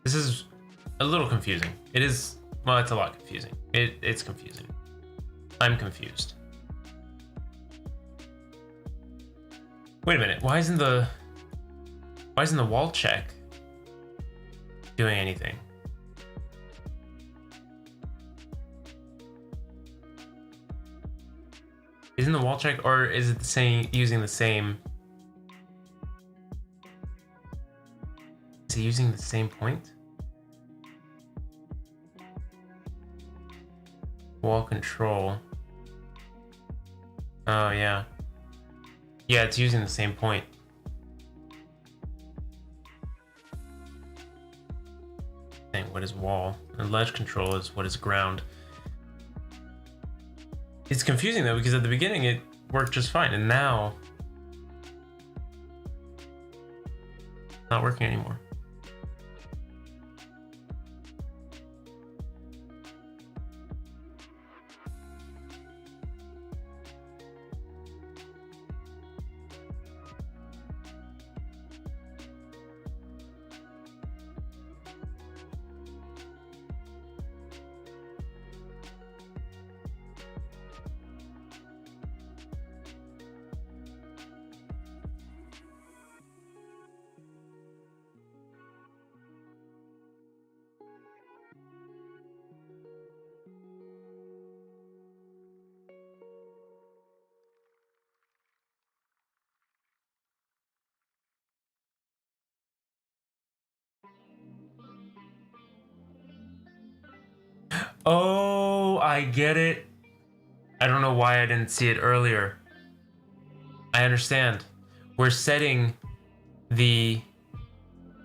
This is a little confusing. It is... Well, it's a lot confusing. It's confusing. I'm confused. Wait a minute. Why isn't the wall check doing anything? Isn't the wall check, or is it the same, using the same... Is he using the same point? Wall control. Oh, yeah. Yeah, it's using the same point. Dang, what is wall? And ledge control is what is ground. It's confusing though, because at the beginning it worked just fine, and now it's not working anymore. Oh, I get it. I don't know why I didn't see it earlier. I understand. We're setting the...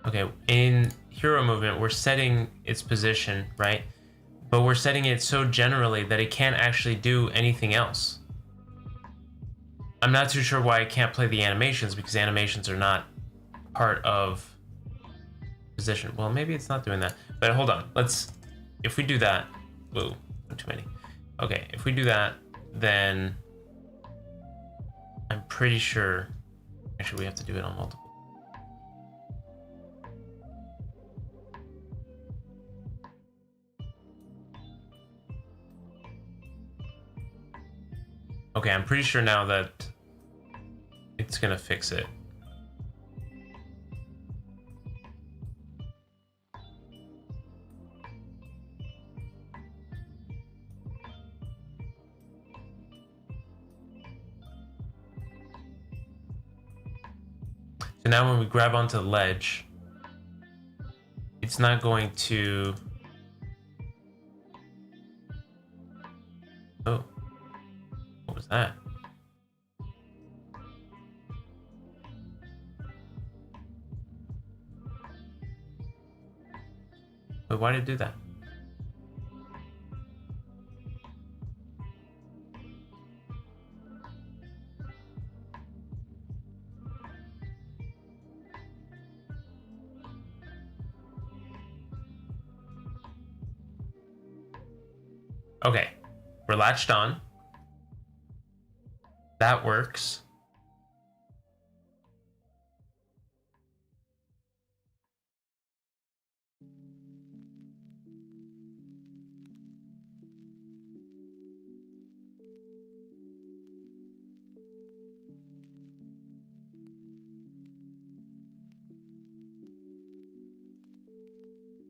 Okay, in hero movement, we're setting its position, right? But we're setting it so generally that it can't actually do anything else. I'm not too sure why I can't play the animations, because animations are not part of position. Well, maybe it's not doing that. But hold on. Let's... If we do that... Whoa, too many. Okay, if we do that, then I'm pretty sure... Actually, we have to do it on multiple. Okay, I'm pretty sure now that it's gonna fix it. So now when we grab onto the ledge, it's not going to... Oh, what was that? Wait, why did it do that? Okay, we're latched on. That works.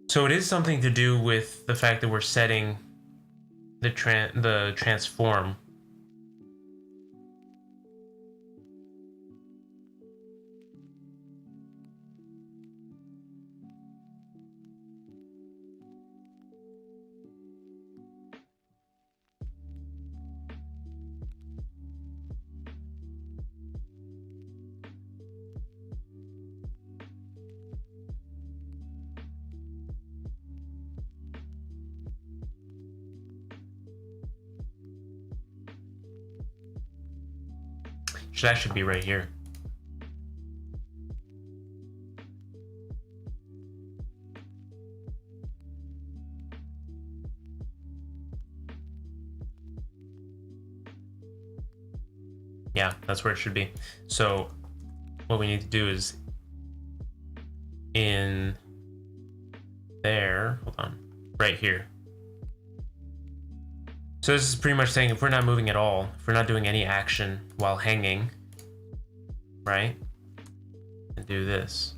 So it is something to do with the fact that we're setting the transform. Should actually be right here. Yeah, that's where it should be. So what we need to do is in there, hold on, right here. So this is pretty much saying if we're not moving at all, if we're not doing any action while hanging, right? And do this.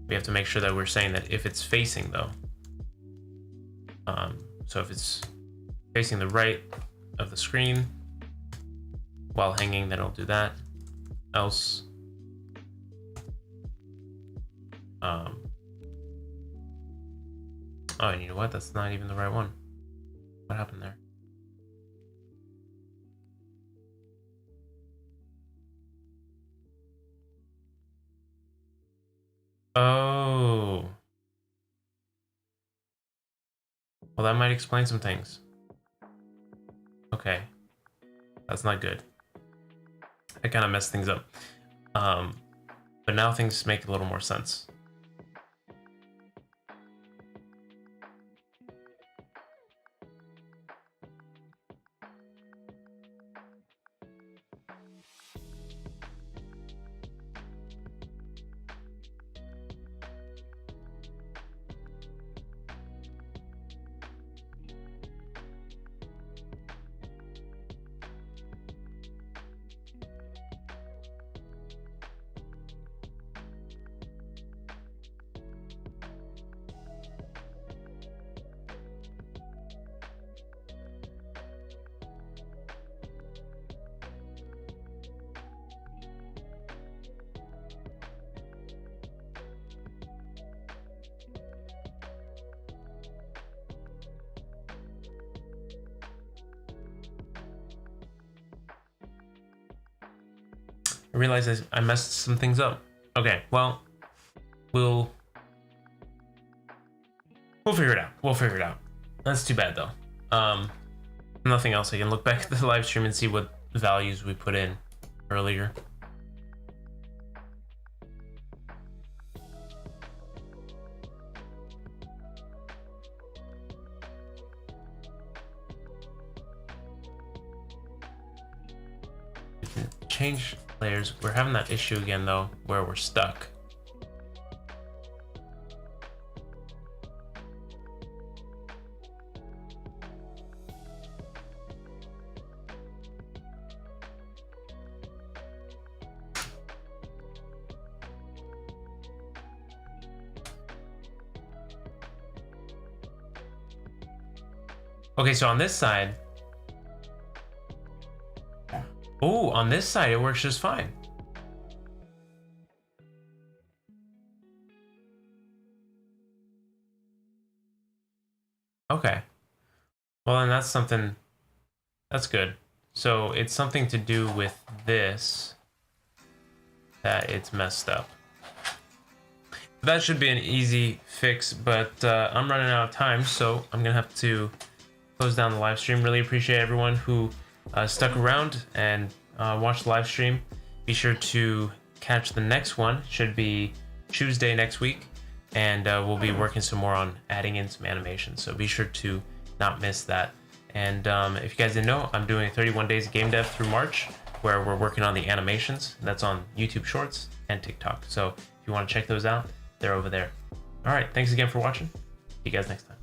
We have to make sure that we're saying that if it's facing though. So if it's facing the right of the screen while hanging, then it'll do that. Else, oh, and you know what? That's not even the right one. What happened there? Oh. Well, that might explain some things. Okay. That's not good. I kind of messed things up. But now things make a little more sense. I realized I messed some things up. Okay, well, we'll figure it out. We'll figure it out. That's too bad though. Nothing else. I can look back at the live stream and see what values we put in earlier. We can change layers. We're having that issue again though, where we're stuck. Okay, so on this side, oh, on this side it works just fine. Okay, well then that's something, that's good. So it's something to do with this that it's messed up. That should be an easy fix, but I'm running out of time, so I'm gonna have to close down the live stream. Really appreciate everyone who stuck around and watched the live stream. Be sure to catch the next one. Should be Tuesday next week, and we'll be working some more on adding in some animations. So be sure to not miss that. And if you guys didn't know, I'm doing 31 days of game dev through March, where we're working on the animations. That's on YouTube Shorts and TikTok. So if you want to check those out, they're over there. All right, thanks again for watching. See you guys next time.